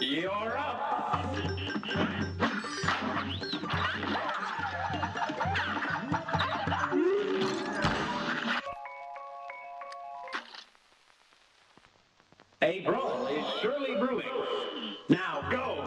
You're up. A brawl is surely brewing. Now go.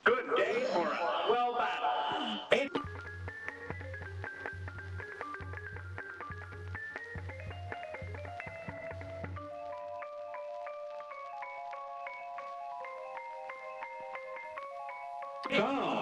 Good day for a well battle. Go.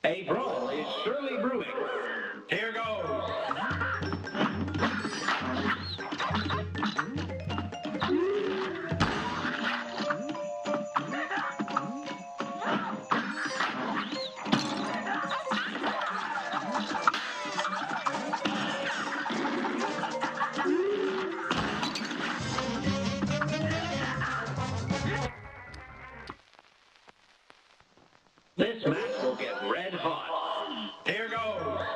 A brawl is surely brewing. Here goes. This match will get red hot. Here goes.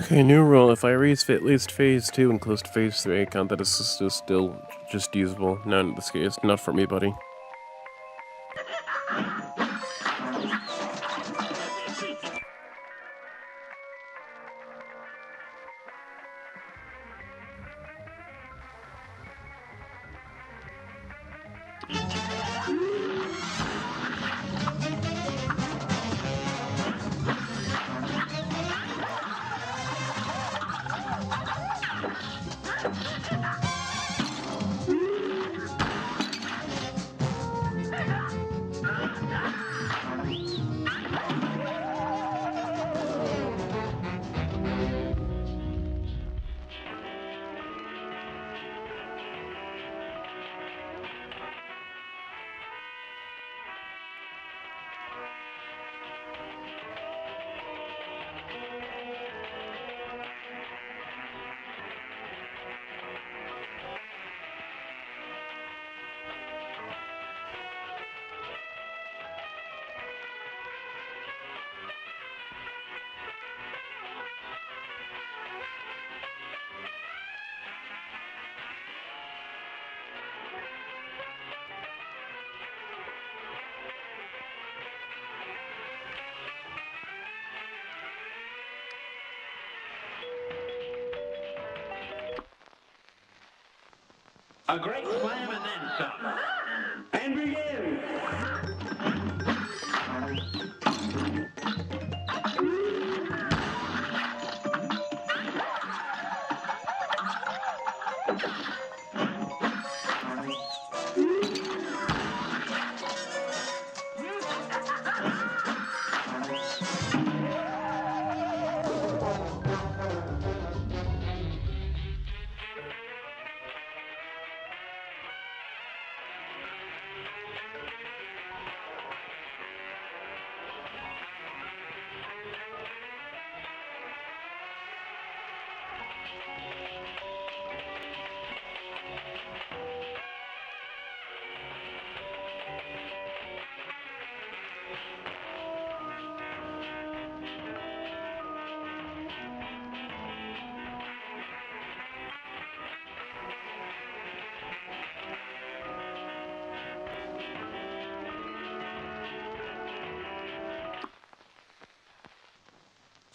Okay, new rule. If I reach at least phase 2 and close to phase 3, I count that assist is still just usable. Not in this case. Not for me, buddy. A great slam and then some. And begin.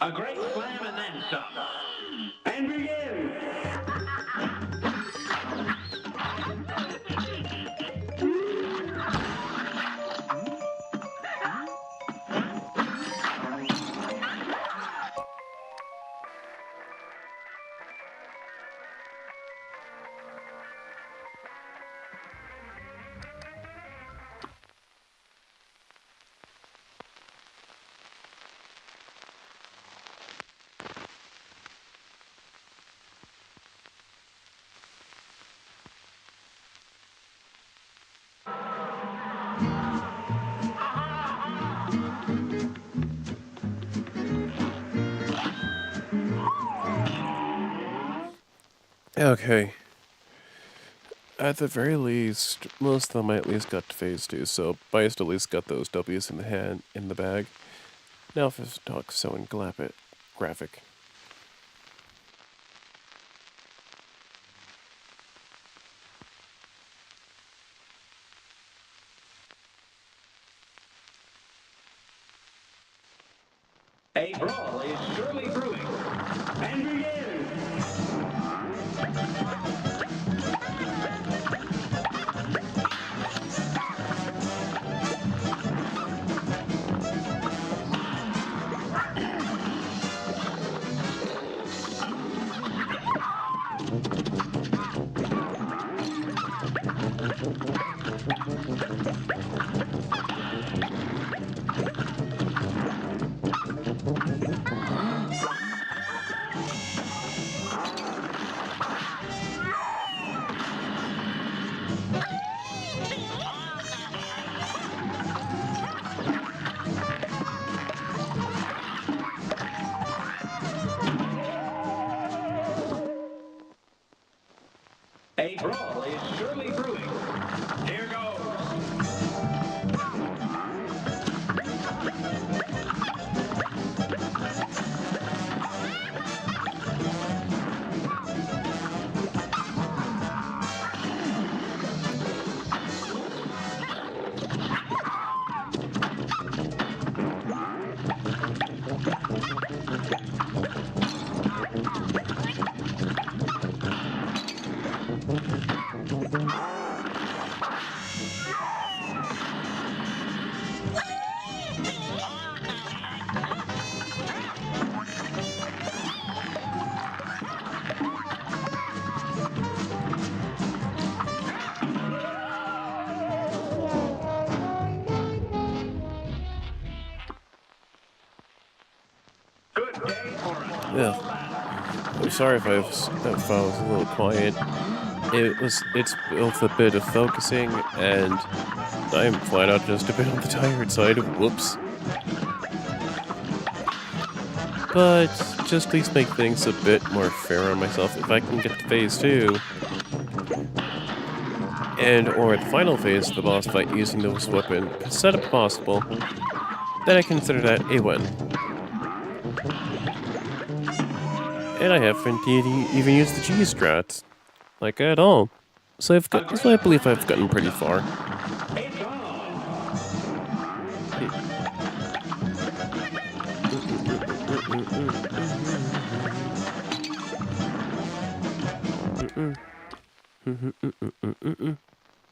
A great slam and then some. And begin. Okay. At the very least, most of them I at least got to phase 2, so Biased at least got those W's in the bag. Now for talk so in graphic. A brawl is surely brewing. And begin. A brawl is surely brewing. Here goes. Good day for a Yeah. I'm sorry if if I was a little quiet. It's both a bit of focusing and I'm flat out just a bit on the tired side. Whoops. But just please make things a bit more fair on myself. If I can get to phase 2 and or the final phase of the boss fight using this weapon instead of possible, then I consider that a win. And I haven't even used the G strats, like at all. So I believe I've gotten pretty far. it's on.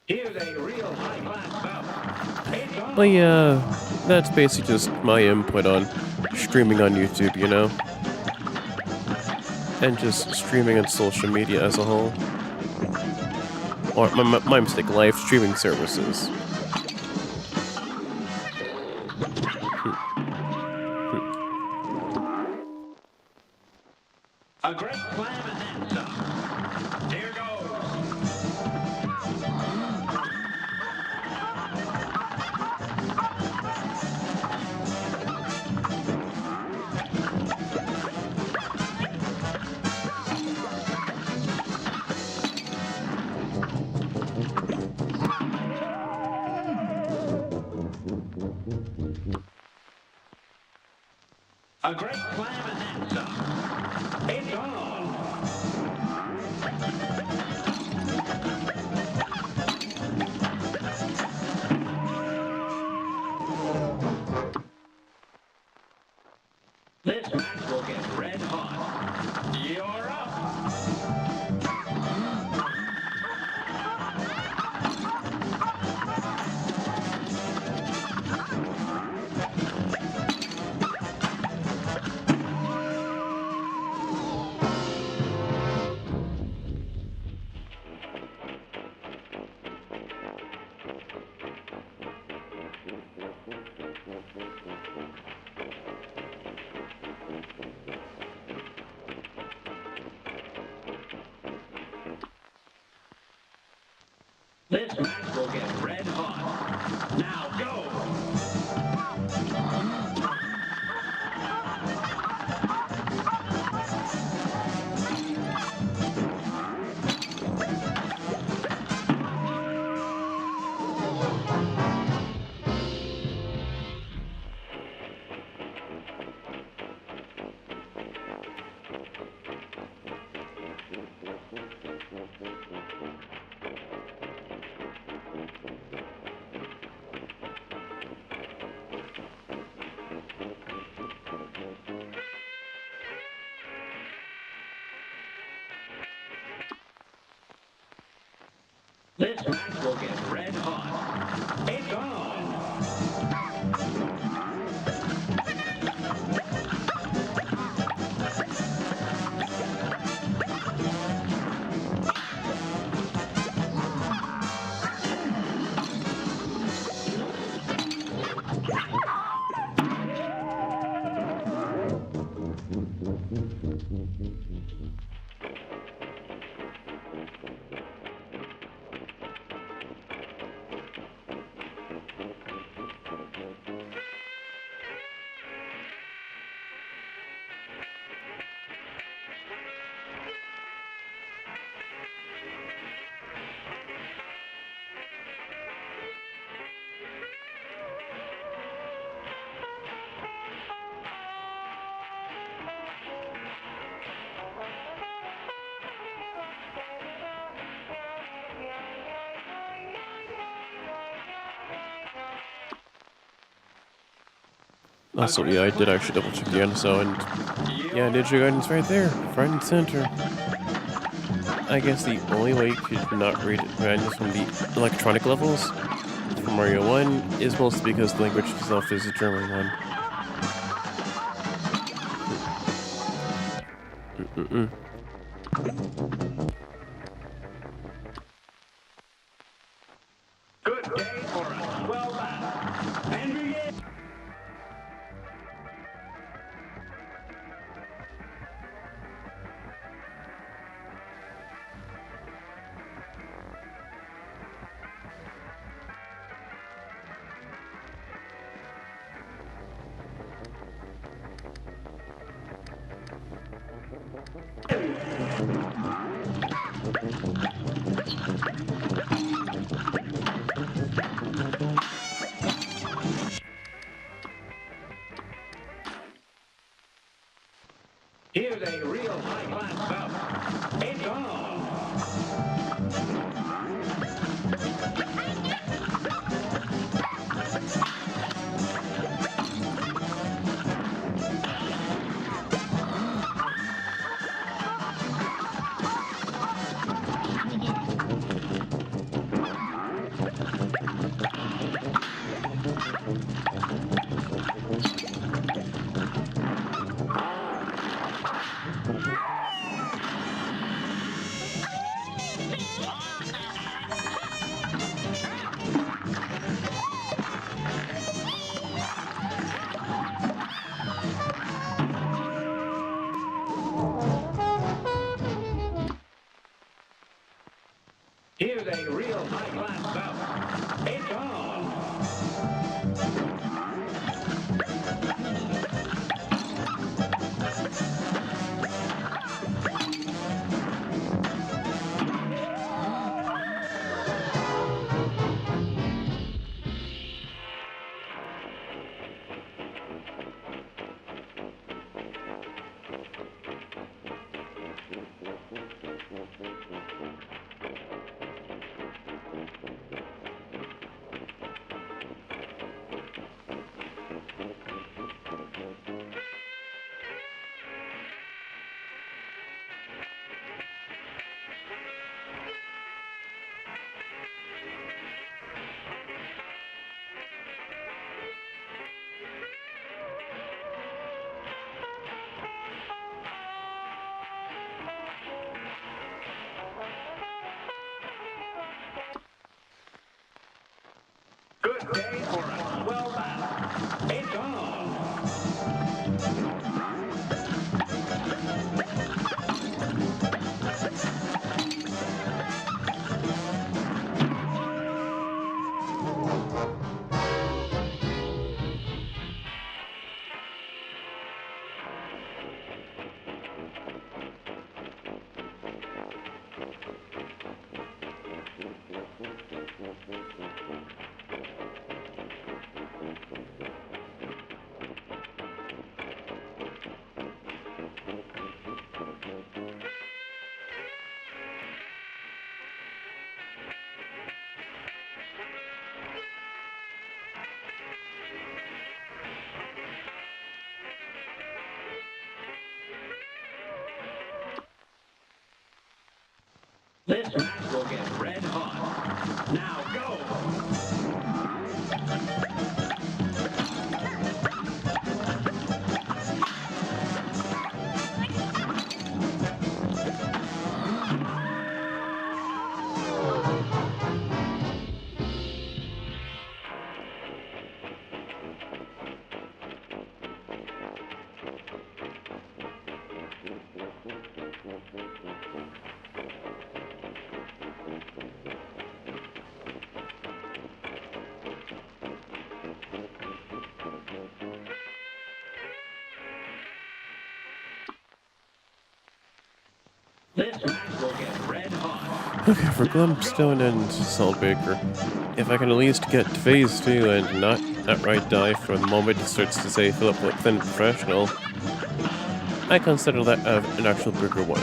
Here's a real high-class bout. It's on. But yeah, that's basically just my input on streaming on YouTube, you know? And just streaming on social media as a whole. Or, my mistake, live streaming services. A great slam and then some. Here goes. A great slam and then some. It's on. This match will get red hot. You're up. This match will get red hot. Now go. This match will get red hot. It's on. Also, yeah, I did actually double check the NSO, and yeah, Ninja Gaiden's right there, front and center. I guess the only way you could not read menus from the electronic levels for Mario 1 is mostly because the language itself is a German one. Mm-mm-mm. Good day for a swell battle. And begin. Here's a real high-class bout. It's on. Here's a real high-class bout. It's on. Good day for a swell battle. It's on. This match will get red hot. Now go! This match will get red hot. Okay, for Glumstone and Saltbaker, if I can at least get to phase 2 and not outright die from the moment it starts to say Philip Flynn Professional, I consider that an actual bigger one.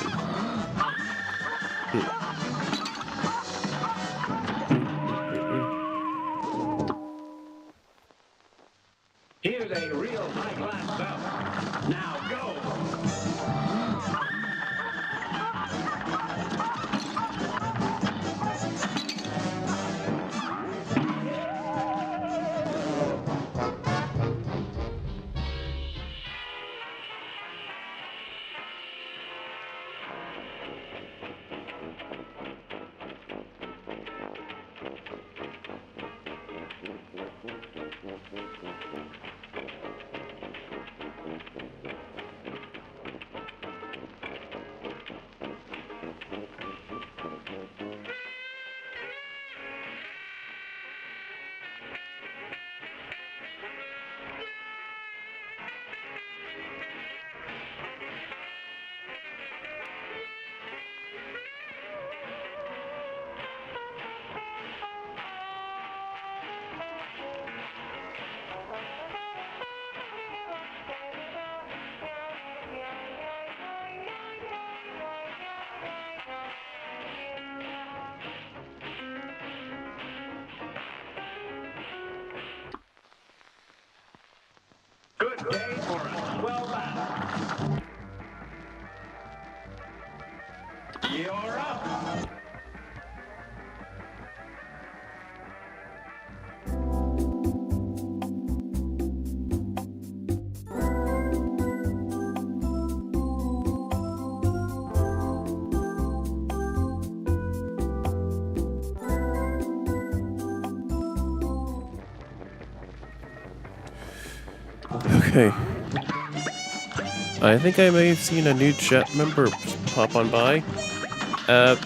Here's a real high Good day for us. Well done. You're up. Okay. I think I may have seen a new chat member pop on by.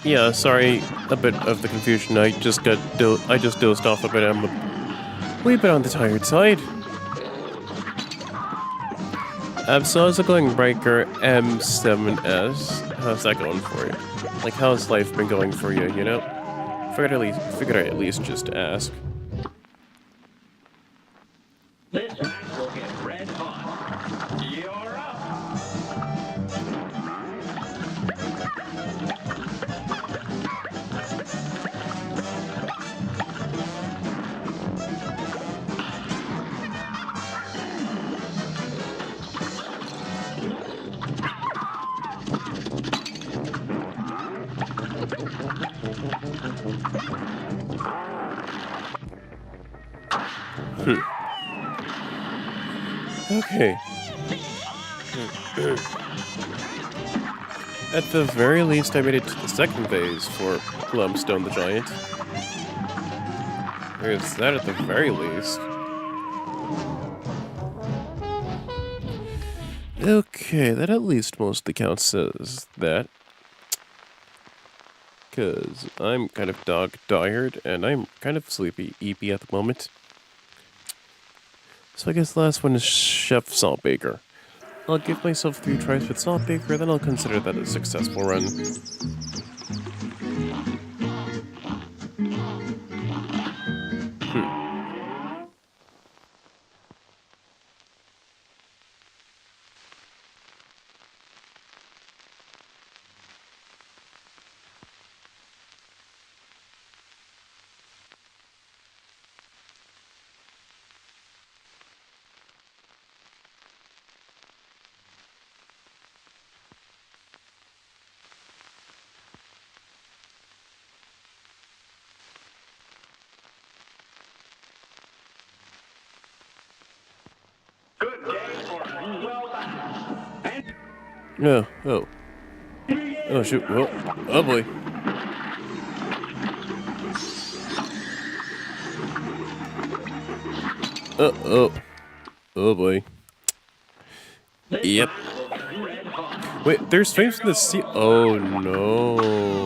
Yeah, sorry, a bit of the confusion. I just dozed off a bit. I'm a wee bit on the tired side. So how's it going, Breaker M7S? How's that going for you? Like, how's life been going for you, you know? Figured I'd at least just ask. This match will get red hot. You're up. Okay. At the very least, I made it to the second phase for Glumstone the Giant. There's that at the very least. Okay, that at least mostly counts as that. Because I'm kind of dog-tired, and I'm kind of sleepy at the moment. So I guess the last one is Chef Saltbaker. I'll give myself 3 tries with Saltbaker, then I'll consider that a successful run. Good day for us. Well done. And Oh shoot, well, oh boy. Oh boy. Yep. Wait, there's flames in the sea. Oh no.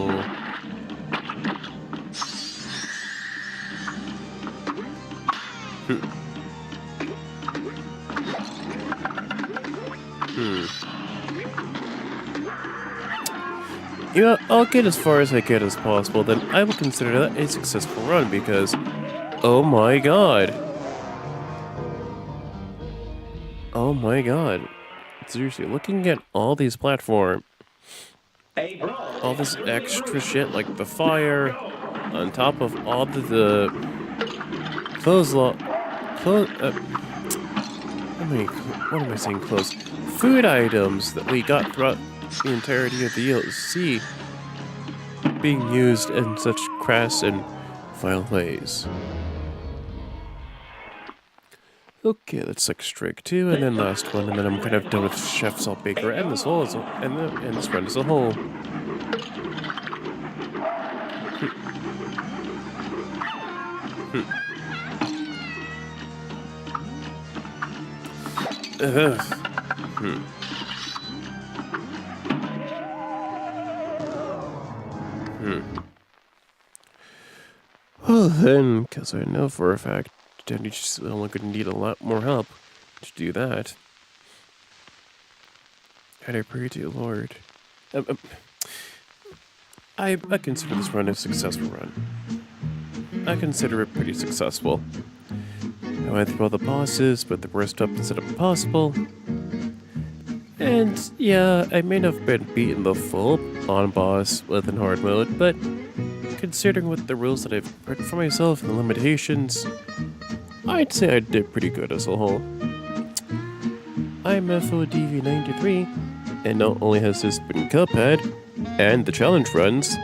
You know, I'll get as far as I get as possible, then I will consider that a successful run because, oh my god. Oh my god. Seriously, looking at all these platforms, all this extra shit like the fire, on top of all the what am I saying clothes? Food items that we got throughout the entirety of the DLC being used in such crass and vile ways. Okay, that's like Strike 2, and then last one, and then I'm kind of done with Chef Saltbaker and this whole and this run as a whole. Well then, because I know for a fact Danny's only going to need a lot more help to do that. And I pray to you, Lord. I consider this run a successful run. I consider it pretty successful. I went through all the bosses, but the worst up instead of possible. And yeah, I may not have been beaten the full on boss within hard mode, but considering what the rules that I've put for myself and the limitations, I'd say I did pretty good as a whole. I'm FODV93, and not only has this been Cuphead, and the challenge runs,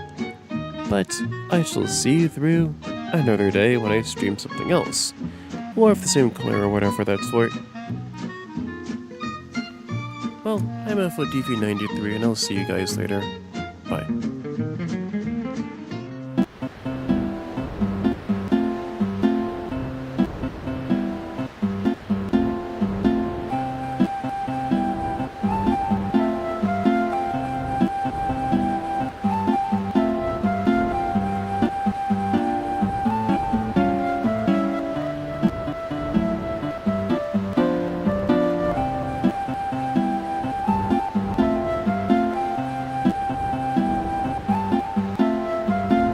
but I shall see you through another day when I stream something else, or of the same color or whatever that's for. Well, I'm FODV93, and I'll see you guys later. Bye.